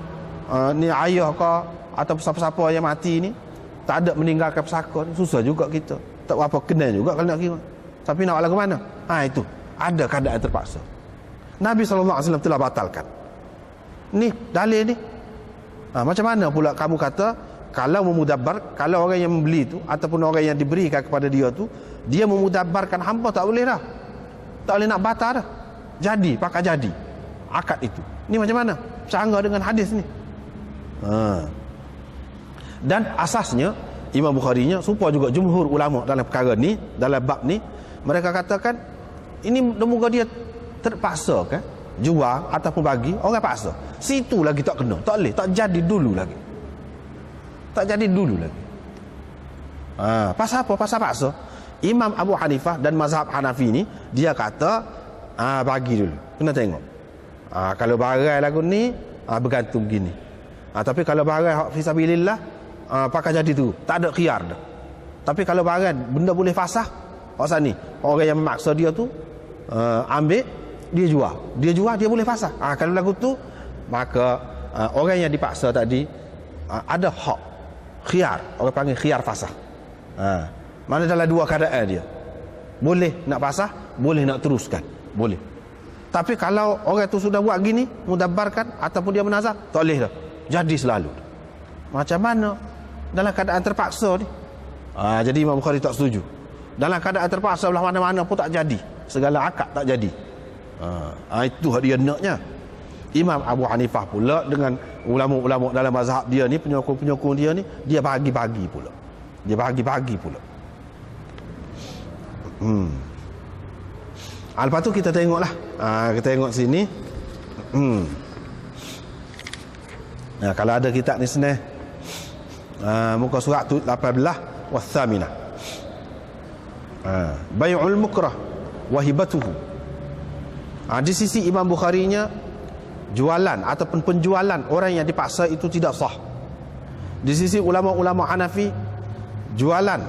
ni ayah ke atau siapa-siapa yang mati ni tak ada meninggalkan pesaka, susah juga kita. Tak apa kena juga kalau nak kira. Tapi nak lagu mana? Itu ada keadaan terpaksa. Nabi SAW telah batalkan. Ni dalil ni. Macam mana pula kamu kata kalau memudabbar, kalau orang yang membeli tu ataupun orang yang diberikan kepada dia tu, dia memudabbarkan hamba, tak boleh dah. Tak boleh nak batal dah. Jadi, pakai jadi akad itu. Ni macam mana? Sanggah dengan hadis ni. Dan asasnya Imam Bukhari-nya supaya juga jumhur ulama dalam perkara ni, dalam bab ni, mereka katakan ini moga dia terpaksa kan jual ataupun bagi orang paksa. Situ lagi tak kena, tak boleh, tak jadi dulu lagi. Pasal apa? Pasal paksa. Imam Abu Hanifah dan mazhab Hanafi ni dia kata bagi dulu. Kena tengok. Kalau barang lagu ni bergantung gini. Tapi kalau barang fisabilillah pakai jadi tu, tak ada khiyar dah. Tapi kalau barang benda boleh fasah, pasal ni orang yang memaksa dia tu ambil, dia jual dia boleh fasah. Kalau lagu tu maka orang yang dipaksa tadi ada hak khiyar, orang panggil khiyar fasah. Mana dalam dua keadaan dia, boleh nak fasah, boleh nak teruskan, boleh. Tapi kalau orang tu sudah buat gini, mudabbarkan ataupun dia menazar, tak boleh dah, jadi selalu. Macam mana dalam keadaan terpaksa ni? Jadi Imam Bukhari tak setuju. Dalam keadaan terpaksa belah mana-mana pun tak jadi. segala akad tak jadi. Itu hak dia naknya. Imam Abu Hanifah pula dengan ulama-ulama dalam mazhab dia ni, penyokong-penyokong dia ni, dia bagi-bagi pula. Dia bagi-bagi pula. Lepas tu kita tengoklah. Kita tengok sini. Kalau ada kitab ni senang. Muka surat 18 was-saminah. Bai'ul mukrah wa hibatuhu. Di sisi Imam Bukhari-nya, jualan ataupun penjualan orang yang dipaksa itu tidak sah. Di sisi ulama-ulama Hanafi, jualan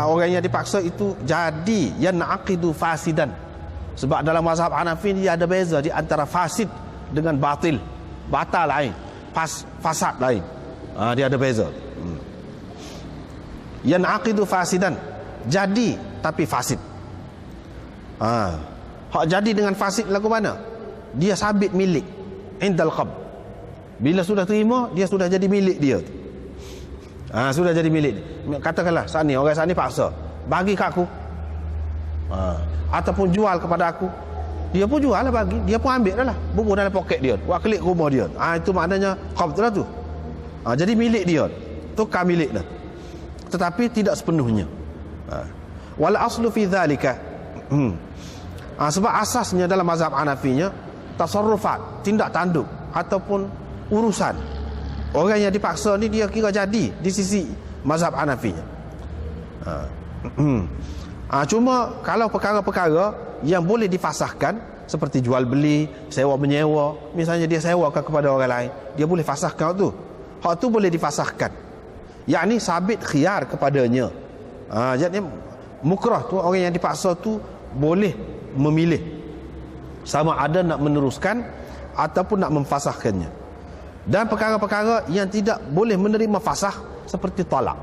orang yang dipaksa itu jadi yan'aqidu fasidan. Sebab dalam mazhab Hanafi dia ada beza di antara fasid dengan batil. Batal lain, fasad lain. Dia ada beza. Yan'aqidu fasidan, jadi tapi fasid. Hak jadi dengan fasid lagu mana? Dia sabit milik indal qab. Bila sudah terima, dia sudah jadi milik dia. Sudah jadi milik dia. Katakanlah saat ni orang saat ni paksa bagi kat aku, ataupun jual kepada aku, dia pun jual lah, bagi dia pun ambil dah lah, bubur dalam poket dia, buat klik rumah dia. Itu maknanya qab lah tu. Jadi milik dia, tukar milik dah, tetapi tidak sepenuhnya. Wal aslu fi dhalika, sebab asasnya dalam mazhab Hanafinya, tasarrufat, tindak tanduk ataupun urusan orang yang dipaksa ni dia kira jadi di sisi mazhab Hanafinya. Cuma kalau perkara-perkara yang boleh difasahkan seperti jual beli, sewa menyewa, misalnya dia sewakan kepada orang lain, dia boleh fasahkan tu. Hak tu boleh difasahkan, yakni sabit khiyar kepadanya. Jadi mukrah tu, orang yang dipaksa tu boleh memilih sama ada nak meneruskan ataupun nak memfasahkannya. Dan perkara-perkara yang tidak boleh menerima fasah seperti talak.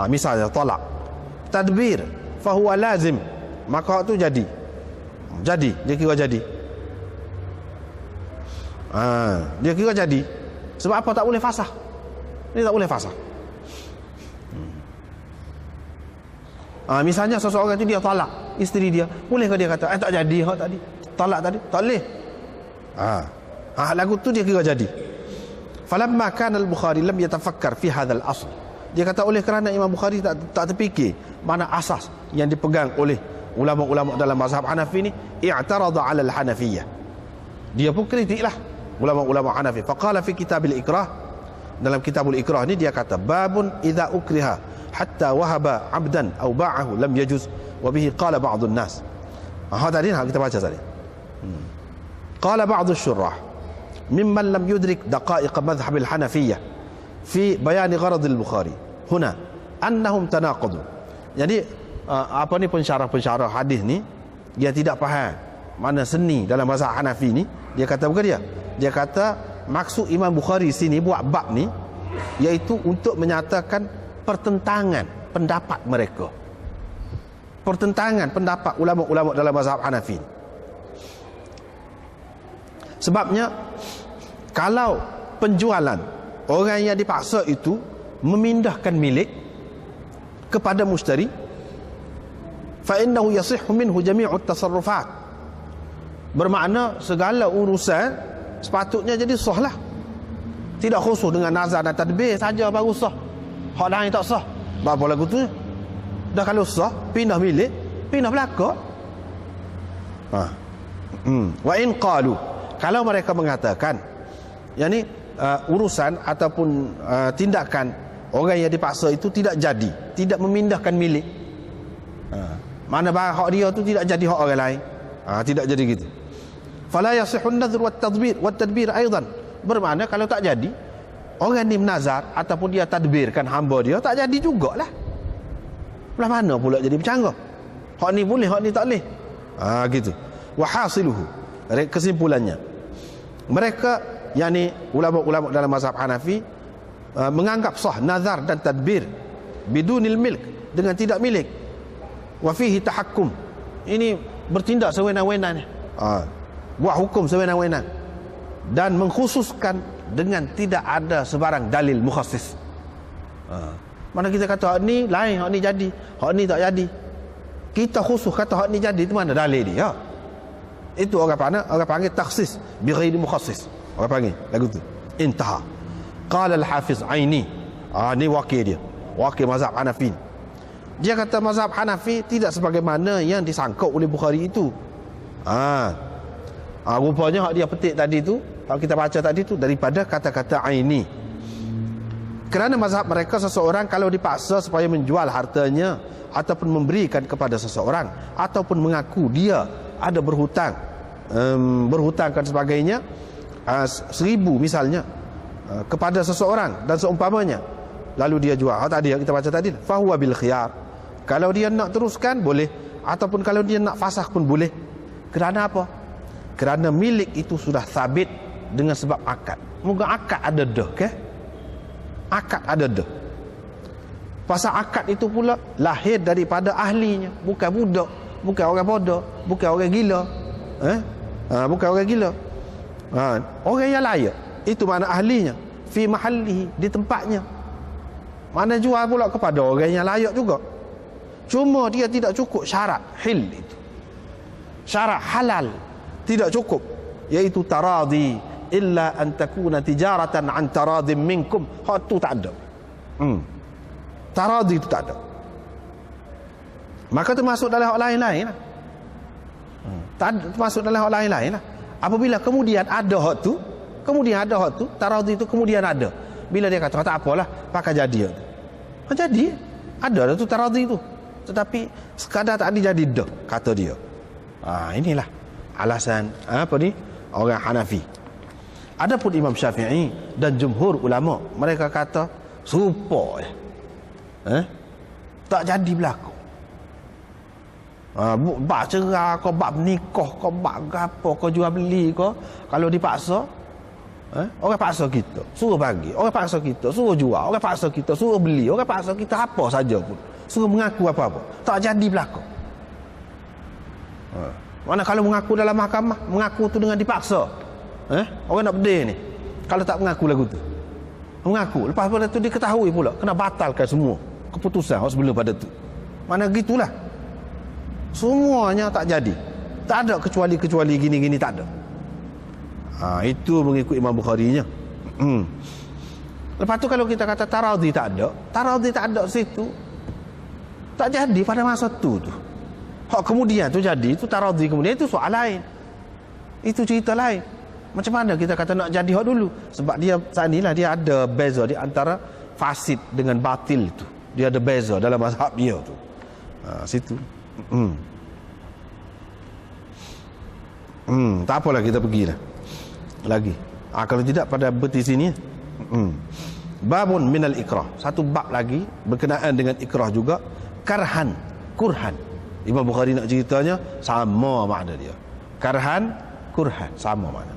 Misalnya talak, tadbir fahuwa lazim, maka tu jadi dia kira jadi. Dia kira jadi. Sebab apa tak boleh fasah? Dia tak boleh fasah. Misalnya seseorang itu dia talak isteri dia, bolehkah dia kata tak jadi hak tadi, talak tadi? Tak boleh. Lagu tu dia kira jadi. Falamma kana al-Bukhari lam yatafakkar fi hadzal asl. Dia kata oleh kerana Imam Bukhari tak terfikir mana asas yang dipegang oleh ulama-ulama dalam mazhab Hanafi ni, i'tarada 'ala al-Hanafiyyah. Dia pun kritiklah ulama-ulama Hanafi. Faqala fi kitabil ikrah, dalam kitabul ikrah ni dia kata babun idza ukriha hatta wahaba 'abdan aw ba'ahu lam yajuz wa bihi qala ba'dun nas. Tadi kita baca tadi. Qala ba'd asy-syurrah mimman lam yudrik daqa'iq madhhab al-Hanafiyyah fi bayan gharad al-Bukhari huna annahum tanaqadu. Jadi pensyarah-pensyarah hadis ni dia tidak faham mana seni dalam mazhab Hanafi ni. Dia kata bukan dia kata maksud Imam Bukhari sini buat bab ni iaitu untuk menyatakan pertentangan pendapat mereka, pertentangan pendapat ulama-ulama dalam mazhab Hanafi. Sebabnya kalau penjualan orang yang dipaksa itu memindahkan milik kepada mushtari, fa innahu yasihhu minhu jami'ut tasarrufat, bermakna segala urusan sepatutnya jadi sah lah. Tidak khusus dengan nazar dan tadbir saja baru sah, hak lain tak sah. Apa lagu tu? Dah kalau sah, pindah milik, pindah belaka. Wa in qalu, kalau mereka mengatakan yakni urusan ataupun tindakan orang yang dipaksa itu tidak jadi, tidak memindahkan milik, mana barang hak dia tu tidak jadi hak orang lain, tidak jadi gitu. Fala yasihun nadhr wat tadbir aidan, bermakna kalau tak jadi orang ni menazar ataupun dia tadbirkan hamba dia, tak jadi jugalah. Belah mana pula jadi bercanggah? Hak ni boleh, hak ni tak boleh. Gitu. Wa hasiluhu, kesimpulannya mereka yakni ulama-ulama dalam mazhab Hanafi menganggap sah nazar dan tadbir bidunil milk, dengan tidak milik. Wa fihi tahakkum, ini bertindak sewenang-wenang, buat hukum sewenang-wenang, dan mengkhususkan dengan tidak ada sebarang dalil mukhassis. Mana kita kata hak ni lain, hak ni jadi, hak ni tak jadi. Kita khusus kata hak ni jadi tu mana dalil dia? Itu orang panggil takhsis bi ghairi mukhassis. Orang panggil lagu tu. Intaha. Qala al-Hafiz Aini. Ni wakil dia. Wakil mazhab Hanafi. Dia kata mazhab Hanafi tidak sebagaimana yang disangka oleh Bukhari itu. Rupanya hak dia petik tadi tu, kalau kita baca tadi tu daripada kata-kata Aini. Kerana mazhab mereka seseorang kalau dipaksa supaya menjual hartanya ataupun memberikan kepada seseorang ataupun mengaku dia ada berhutang, berhutang dan sebagainya, 1,000 misalnya kepada seseorang dan seumpamanya, lalu dia jual. Tadi yang kita baca tadi, fahuwa bil khiyar. Kalau dia nak teruskan boleh, ataupun kalau dia nak fasakh pun boleh. Kerana apa? Kerana milik itu sudah sabit dengan sebab akad. Moga akad ada dah, ke? Akad ada dah. Pasal akad itu pula lahir daripada ahlinya, bukan budak, bukan orang bodoh, bukan orang gila. Bukan orang gila. Orang yang layak. Itu mana ahlinya, fi mahallihi, di tempatnya. Mana jual pula kepada orang yang layak juga. Cuma dia tidak cukup syarat hil itu. Syarat halal tidak cukup, iaitu taradhi, illa an takuna tijaratan an taradhim minkum. Hak tu tak ada. Taradhi itu tak ada. Maka termasuk dalam hak lain-lain lah. Termasuk dalam hak lain-lain lah. Apabila kemudian ada hak tu, taradhi itu kemudian ada. Bila dia kata tak apalah, pakai jadi. Jadi ada tu taradhi tu, tetapi sekadar tak ada jadi dah, kata dia. Inilah alasan apa ni orang Hanafi. Adapun Imam Syafi'i dan jumhur ulama, mereka kata serupa tak jadi berlaku. Bab cerai kau, bab nikah kau, bab apa kau, jual beli kau, kalau dipaksa, orang paksa kita suruh bagi, orang paksa kita suruh jual, orang paksa kita suruh beli, orang paksa kita apa saja pun, suruh mengaku apa-apa, tak jadi berlaku. Mana kalau mengaku dalam mahkamah, mengaku tu dengan dipaksa, orang nak berdeh ni, kalau tak mengaku lagu tu, mengaku, lepas pada tu diketahui pula kena batalkan semua keputusan sebelum pada tu. Mana gitulah, semuanya tak jadi, tak ada kecuali gini-gini, tak ada. Itu mengikut Imam Bukhari-nya. Lepas tu kalau kita kata taradhi tak ada situ, tak jadi pada masa tu. Hak kemudian tu jadi, itu taradhi kemudian, itu soal lain, itu cerita lain. Macam mana kita kata nak jadi hak dulu? Sebab dia saat inilah dia ada beza di antara fasid dengan batil tu. Dia ada beza dalam mazhab dia tu. Situ. Tak apalah, kita pergilah lagi. Kalau tidak pada berti sini. Babun minal ikrah. Satu bab lagi berkenaan dengan ikrah juga. Karhan, kurhan. Imam Bukhari nak ceritanya sama makna dia. Karhan, kurhan, sama makna.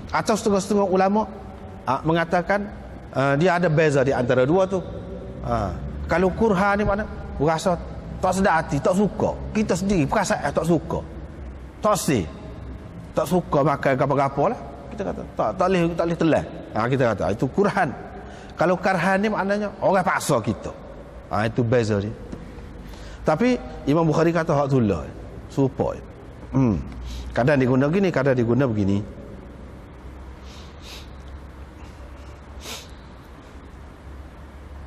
Atau setengah-setengah ulama mengatakan dia ada beza di antara dua tu. Kalau kurhan ni mana? Rasa tak sedar hati, tak suka. Kita sendiri perasaan tak suka. Tak suka makan apa-apa lah. Kita kata tak boleh telan. Kita kata itu kurhan. Kalau karhan ni maknanya orang paksa kita. Itu beza dia. Tapi Imam Bukhari kata hak tu lah, serupa. Kadang diguna begini, kadang diguna begini.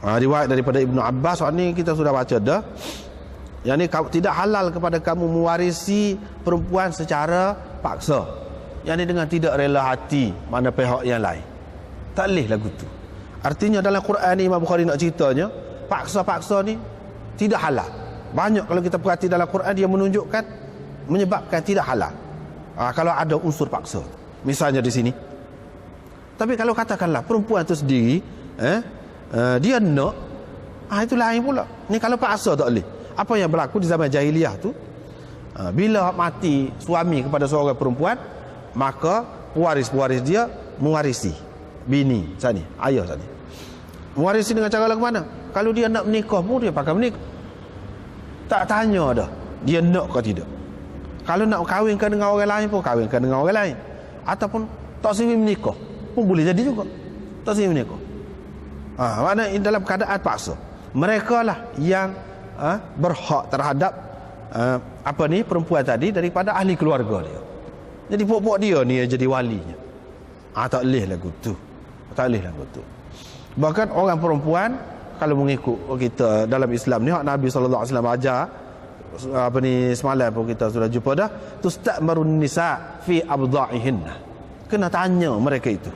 Riwayat daripada Ibnu Abbas, ni kita sudah baca dah. Yang ni tidak halal kepada kamu mewarisi perempuan secara paksa. Yang ni dengan tidak rela hati mana pihak yang lain. Tak boleh lagu tu. Artinya dalam Quran ni Imam Bukhari nak ceritanya, paksa-paksa ni tidak halal. Banyak kalau kita perhati dalam Quran, dia menunjukkan, menyebabkan tidak halal. Kalau ada unsur paksa, misalnya di sini. Tapi kalau katakanlah perempuan itu sendiri, dia nak, itu lain pula. Ni kalau paksa tak boleh. Apa yang berlaku di zaman jahiliyah tu, bila mati suami kepada seorang perempuan, maka pewaris-pewaris dia mewarisi bini sani, ayah sani. Mewarisi dengan cara lagu mana? Kalau dia nak menikah pun dia pakai menikah. Tak tanya dah dia nak ke tidak. Kalau nak kahwinkan dengan orang lain pun kahwinkan dengan orang lain. Ataupun tak sini menikah pun boleh jadi juga. Tak sini menikah. Maknanya dalam keadaan paksa. Mereka lah yang berhak terhadap apa ni, perempuan tadi daripada ahli keluarga dia. Jadi pok-pok dia ni yang jadi walinya. Tak boleh lagu tu. Tak boleh lagu tu. Bahkan orang perempuan kalau mengikut kita dalam Islam ni, hak Nabi sallallahu alaihi wasallam ajar, apa ni, semalam pun kita sudah jumpa dah, tusta'marun nisa fi abda'ihinna. Kena tanya mereka itu.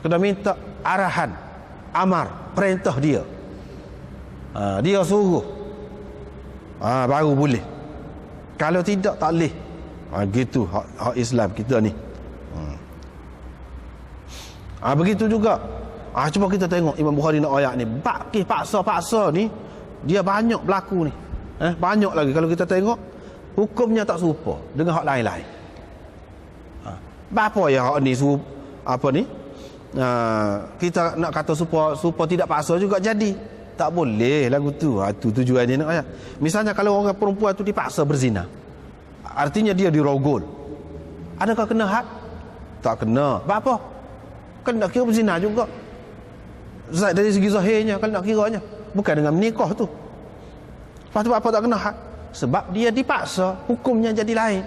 Kena minta arahan, amar, perintah dia. Dia suruh. Baru boleh. Kalau tidak, tak boleh. Gitu hak Islam kita ni. Begitu juga. Cuba kita tengok Imam Bukhari nak ayat ni. Paksa-paksa ni dia banyak berlaku ni. Banyak lagi. Kalau kita tengok, hukumnya tak serupa dengan hak lain-lain. Apa ya hak ni apa ni? Kita nak kata supaya tidak paksa juga jadi. Tak boleh lagu tu. Itu tujuannya nak ayat. Misalnya kalau orang perempuan tu dipaksa berzina, artinya dia dirogol. Adakah kena had? Tak kena. Apa? Kan nak kira berzina juga. Dari segi zahirnya kan nak kiranya, bukan dengan menikah tu. Lepas tu apa tak kena had? Sebab dia dipaksa, hukumnya jadi lain.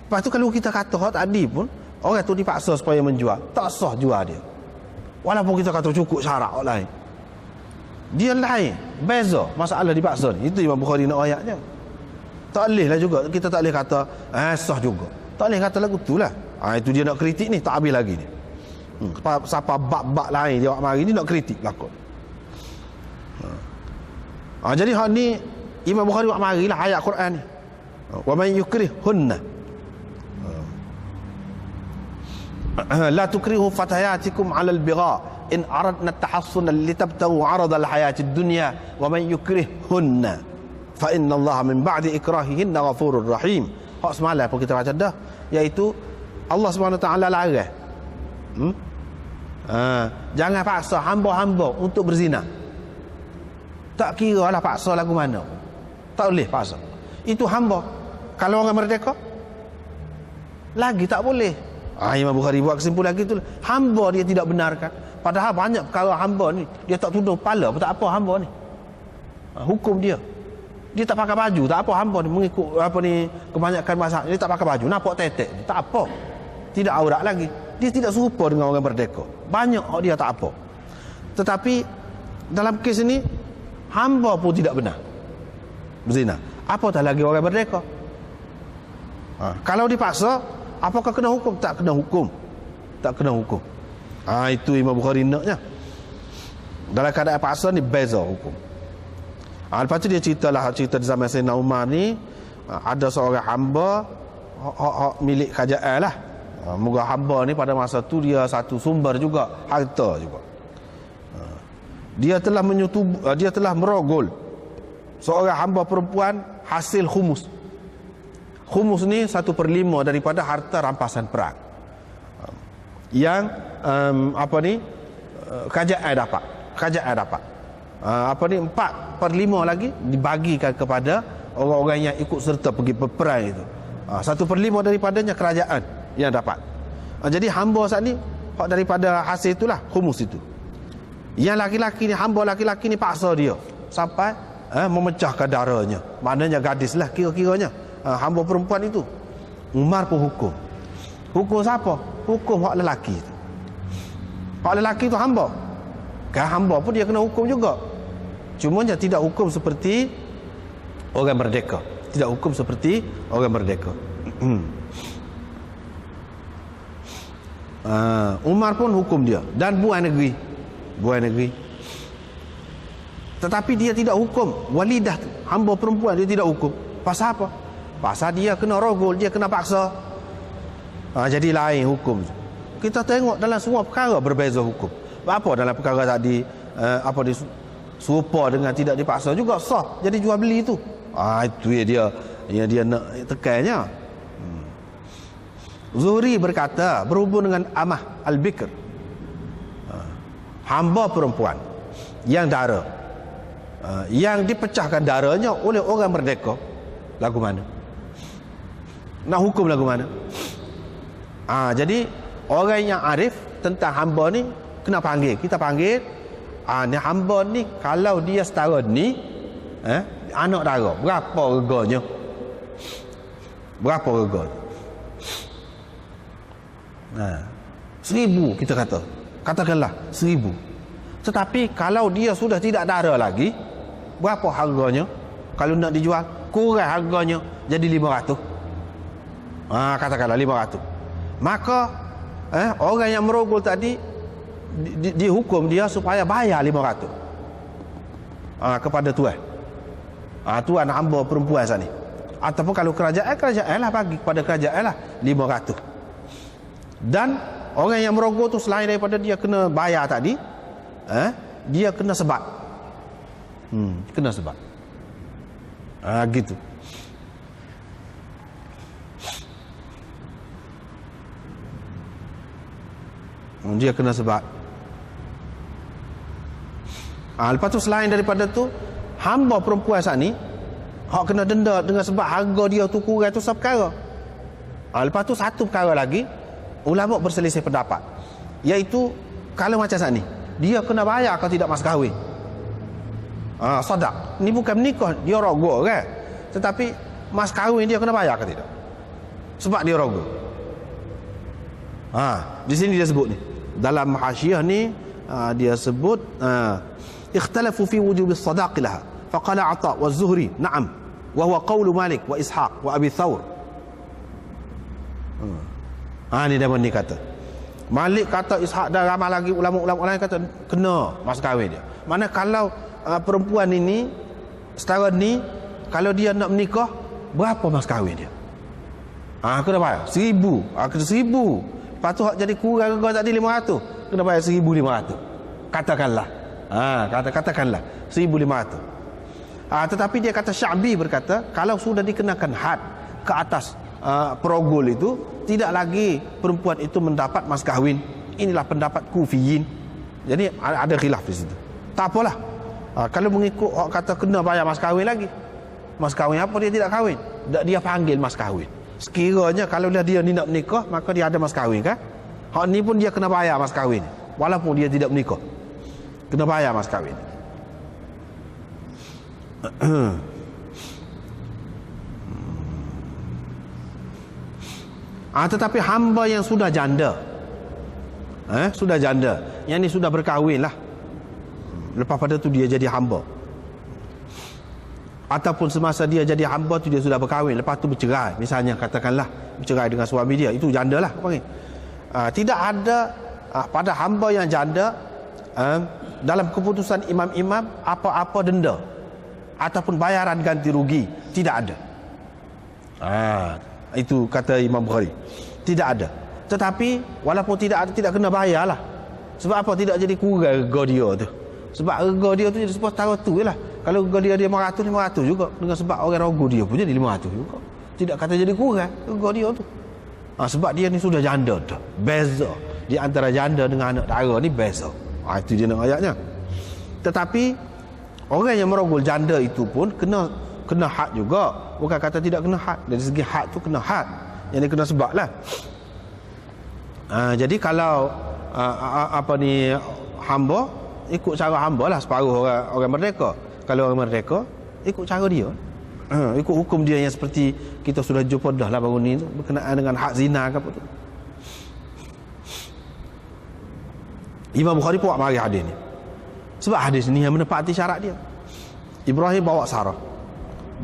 Lepas tu kalau kita kata hak tadi pun, orang tu dipaksa supaya menjual, tak sah jual dia. Walaupun kita kata cukup syarat orang lain, dia lain, beza masalah dipaksa ni. Itu Imam Bukhari nak ayatnya. Tak boleh lah juga, kita tak boleh kata sah juga. Tak boleh kata lagu tu lah. Itu dia nak kritik ni, tak habis lagi ni. Siapa bab-bab lain dia mari ni nak kritik lakon. Jadi hak ni Imam Bukhari buat marilah ayat Quran ni. Wa man yukrihunna la tukrihu fatayatikum 'ala al-bigha in aradna at-tahassuna litabtaghu 'arada al-hayati ad-dunya wa man yukrihunna fa inna Allah min ba'di ikrahihinna ghafurur rahim. Hak semalam pun kita baca dah, iaitu Allah Subhanahu wa taala larang. Jangan paksa hamba-hamba untuk berzina. Tak kira lah paksa lagu mana, tak boleh paksa. Itu hamba. Kalau orang merdeka lagi tak boleh. Imam Bukhari buat kesimpulan gitu. Hamba dia tidak benarkan. Padahal banyak perkara hamba ni dia tak tunduk kepala pun tak apa hamba ni. Hukum dia, dia tak pakai baju tak apa hamba ni, mengikut apa ni kebanyakan mazhab dia tak pakai baju, nampak tetek ni tak apa, tidak aurat lagi. Dia tidak serupa dengan orang merdeka. Banyak dia tak apa. Tetapi dalam kes ini hamba pun tidak benar berzina, apatah lagi orang merdeka. Kalau dipaksa, apakah kena hukum? Tak kena hukum. Tak kena hukum. Itu Imam Bukhari naknya. Dalam keadaan paksa ni beza hukum. Lepas tu dia cerita di zaman Sayyidina Umar ni, ada seorang hamba hak milik kerajaan lah. Moga hamba ni pada masa tu dia satu sumber juga harta juga. Dia telah merogol seorang hamba perempuan hasil khumus. Khumus ni 1/5 daripada harta rampasan perang yang kerajaan dapat. Kerajaan dapat 4/5 lagi dibagikan kepada orang-orang yang ikut serta pergi berperang itu. 1/5 daripadanya kerajaan yang dapat. Jadi hamba saat ni hak daripada hasil itulah khumus itu. Yang laki-laki ni, hamba laki-laki ni paksa dia sampai memecahkan darahnya. Maknanya gadis lah kira-kiranya. Hamba perempuan itu. Umar pun hukum. Hukum siapa? Hukum hak lelaki itu. Hak lelaki itu hamba. Kan hamba pun dia kena hukum juga. Cuma dia tidak hukum seperti orang merdeka. Tidak hukum seperti orang merdeka. Umar pun hukum dia. Dan buai negeri. Tetapi dia tidak hukum walidah, hamba perempuan dia tidak hukum. Pasal apa? Pasal dia kena rogol, dia kena paksa. Jadi lain hukum. Kita tengok dalam semua perkara berbeza hukum. Apa dalam perkara tadi serupa dengan tidak dipaksa juga sah jadi jual beli itu. Itu yang dia nak tekannya. Zuhri berkata berhubung dengan Amah Al-Bikr, hamba perempuan yang dara, yang dipecahkan darahnya oleh orang merdeka, lagu mana? Nak hukum lagu mana? Jadi orang yang arif tentang hamba ni kena panggil. Kita panggil ni hamba ni, kalau dia setara ni anak dara, berapa reganya? Berapa reganya? 1,000 kita kata. Katakanlah 1,000. Tetapi kalau dia sudah tidak dara lagi, berapa harganya? Kalau nak dijual, kurang harganya jadi 500. Katakanlah 500. Maka orang yang merogol tadi dihukum dia supaya bayar 500 kepada tuan. Tuan hamba perempuan sana. Ataupun kalau kerajaan lah bagi kepada kerajaan lah 500. Dan orang yang merogol tu selain daripada dia kena bayar tadi, dia kena sebat. Kena sebat. Gitu. Dia kena sebat. Lepas tu selain daripada tu, hamba perempuan saat ni hak kena denda dengan sebab harga dia tu kurang tu satu perkara. Lepas tu satu perkara lagi, ulama berselisih pendapat, iaitu kalau macam saat ni dia kena bayar kalau tidak mas kahwin. Sadaq ni bukan menikah, dia rogol kan, tetapi mas kahwin dia kena bayar ke tidak, sebab dia rogol. Di sini dia sebut ni dalam hasyiah ni, dia sebut ikhtalafu fi wujub as-sadaq laha faqala Ata wa Az-Zuhri na'am wa huwa qaul Malik wa Ishaq wa Abi Thawr. Ni dia ni kata Malik kata, Ishaq dan ramai lagi ulama-ulama lain kata kena mas kahwin dia. Mana kalau perempuan ini setara ni, kalau dia nak menikah, berapa mas kahwin dia? Kena bayar 1,000. Kena 1,000. Lepas tu jadi kurang kau tadi 500, kena bayar 1,500. Katakanlah. Katakanlah 1,500. Tetapi dia kata Sya'bi berkata, kalau sudah dikenakan had ke atas perogol itu, tidak lagi perempuan itu mendapat mas kahwin. Inilah pendapat Kufiyin. Jadi ada khilaf di situ. Tak apalah. Kalau mengikut kata kena bayar mas kahwin lagi. Mas kahwin apa dia tidak kahwin? Dia panggil mas kahwin. Sekiranya kalau dia ni nak menikah, maka dia ada mas kahwin kan? Hak ni pun dia kena bayar mas kahwin. Walaupun dia tidak menikah, kena bayar mas kahwin. Tetapi hamba yang sudah janda, sudah janda, yang ni sudah berkahwin lah, lepas pada tu dia jadi hamba, ataupun semasa dia jadi hamba tu dia sudah berkahwin, lepas tu bercerai, misalnya katakanlah bercerai dengan suami dia, itu janda lah panggil. Tidak ada pada hamba yang janda dalam keputusan imam-imam apa-apa denda ataupun bayaran ganti rugi, tidak ada. Itu kata Imam Bukhari, tidak ada. Tetapi walaupun tidak ada, tidak kena bayar lah. Sebab apa? Tidak jadi kurang harga dia tu. Sebab harga dia tu jadi sebab setara tu je lah. Kalau harga dia 500 juga, dengan sebab orang rogo dia pun jadi 500 juga, tidak kata jadi kurang harga dia tu. Sebab dia ni sudah janda dah. Beza di antara janda dengan anak dara ni, beza. Itu dia nak ayatnya. Tetapi orang yang merogol janda itu pun kena had juga. Bukan kata tidak kena had. Dari segi had tu kena had, yang dia kena sebab lah. Jadi kalau hamba ikut cara hamba lah, separuh orang merdeka. Kalau orang merdeka ikut cara dia, ikut hukum dia yang seperti kita sudah jumpa dah lah baru ni tu, berkenaan dengan hak zina ke apa tu. Imam Bukhari buat mari hadis ni, sebab hadis ni yang menepati syarat dia. Ibrahim bawa Sarah,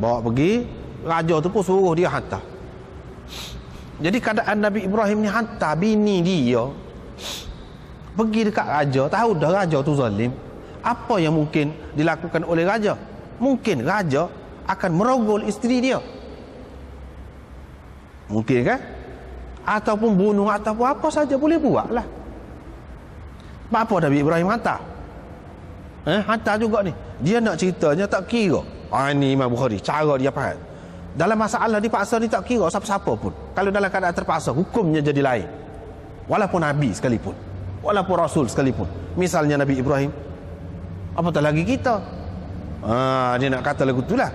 bawa pergi, raja tu pun suruh dia hantar. Jadi keadaan Nabi Ibrahim ni hantar bini dia pergi dekat raja, tahu dah raja tu zalim. Apa yang mungkin dilakukan oleh raja? Mungkin raja akan merogol isteri dia, mungkin kan? Ataupun bunuh, ataupun apa saja boleh buat lah. Apa Nabi Ibrahim hantar? Hantar juga ni. Dia nak ceritanya tak kira. Ini Imam Bukhari, cara dia faham. Dalam masalah dipaksa ni tak kira siapa-siapa pun. Kalau dalam keadaan terpaksa, hukumnya jadi lain. Walaupun Nabi sekalipun, walaupun Rasul sekalipun. Misalnya Nabi Ibrahim, apatah lagi kita. Dia nak kata lagu tu lah.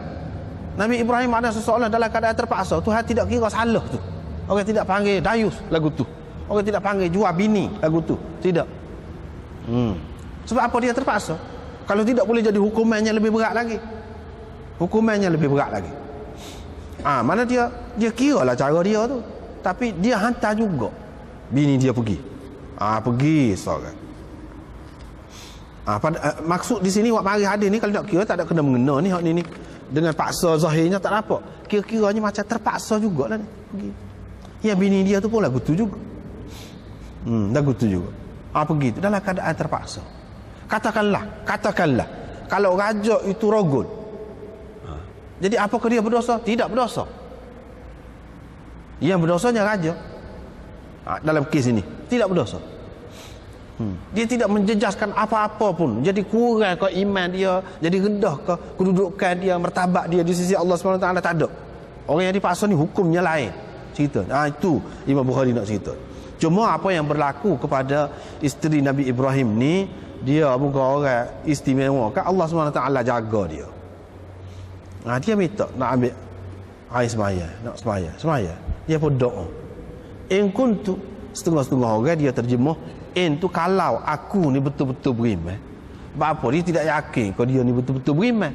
Nabi Ibrahim ada seseorang dalam keadaan terpaksa, Tuhan tidak kira salah tu. Orang tidak panggil dayus lagu tu. Orang tidak panggil jual bini lagu tu. Tidak. Sebab apa? Dia terpaksa. Kalau tidak boleh jadi hukumannya lebih berat lagi. Hukumannya lebih berat lagi. Mana dia kira lah cara dia tu, tapi dia hantar juga bini dia pergi. Pergi seorang. Maksud di sini wak mari hadis ni kalau nak kira tak ada kena mengena ni hak ni dengan paksa zahirnya tak apa. Kira-kiranya macam terpaksa jugalah ni pergi. Ya bini dia tu pun lagu tu juga. Lagu tu juga. Pergi tu dalam keadaan terpaksa. Katakanlah kalau raja itu rogol. Jadi apakah dia berdosa? Tidak berdosa. Yang berdosanya raja. Dalam kes ini tidak berdosa. Dia tidak menjejaskan apa-apa pun. Jadi kurang ke iman dia, jadi rendah ke kedudukan dia, martabat dia di sisi Allah SWT, tak ada. Orang yang dipaksa ni hukumnya lain. Cerita. Itu Imam Bukhari nak cerita. Cuma apa yang berlaku kepada isteri Nabi Ibrahim ni, dia bukan orang istimewa. Kan Allah SWT jaga dia. Dia minta nak ambil air semaya, nak semaya. Dia pun doa. In kuntu, setengah-setengah orang dia terjemah, in tu kalau aku ni betul-betul beriman. Sebab apa? Dia tidak yakin kalau dia ni betul-betul beriman.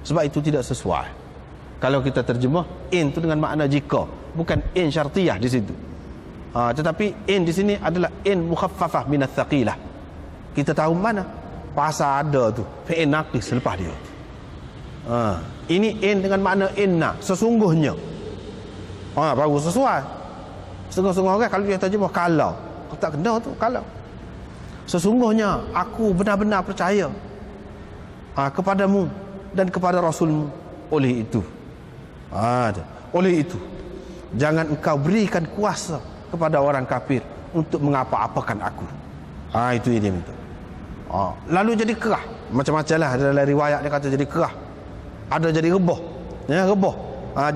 Sebab itu tidak sesuai. Kalau kita terjemah, in tu dengan makna jika, bukan in syartiyah di situ. Tetapi in di sini adalah in mukhaffafah minat thaqilah. Kita tahu mana pasal ada tu fi'il naqis selepas dia. Ini in dengan makna inna, sesungguhnya. Baru sesuai. Setengah-setengah orang kalau dia terjemah kalau, tak kena tu kalau. Sesungguhnya aku benar-benar percaya kepadamu dan kepada Rasulmu. Oleh itu jangan engkau berikan kuasa kepada orang kafir untuk mengapa-apakan aku. Itu yang dia minta. Lalu jadi kerah. Macam-macam lah. Dalam riwayat dia kata jadi kerah. Ada jadi rebah. Rebah.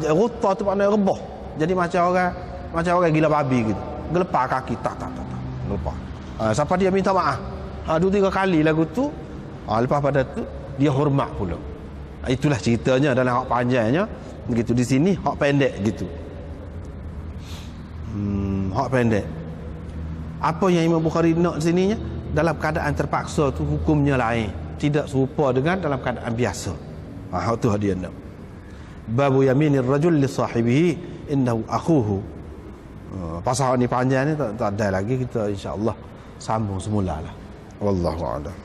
Ruta tu maknanya rebah. Jadi macam orang gila babi gitu. Gelepar kaki. Tak. Gelepar. Siapa dia minta maaf? 2-3 kali lagu tu. Lepas pada tu dia hormat pula. Itulah ceritanya dalam hak panjangnya. Begitu di sini hak pendek gitu. Hak pendek. Apa yang Imam Bukhari nak di sininya? Dalam keadaan terpaksa tu hukumnya lain. Tidak serupa dengan dalam keadaan biasa. Hak tu dia nak. Babu yaminir rajul li sahibihi innahu akhuhu. Pasal ni panjang ni tak ada lagi, kita insya-Allah sambung semula lah. Wallahu a'lam.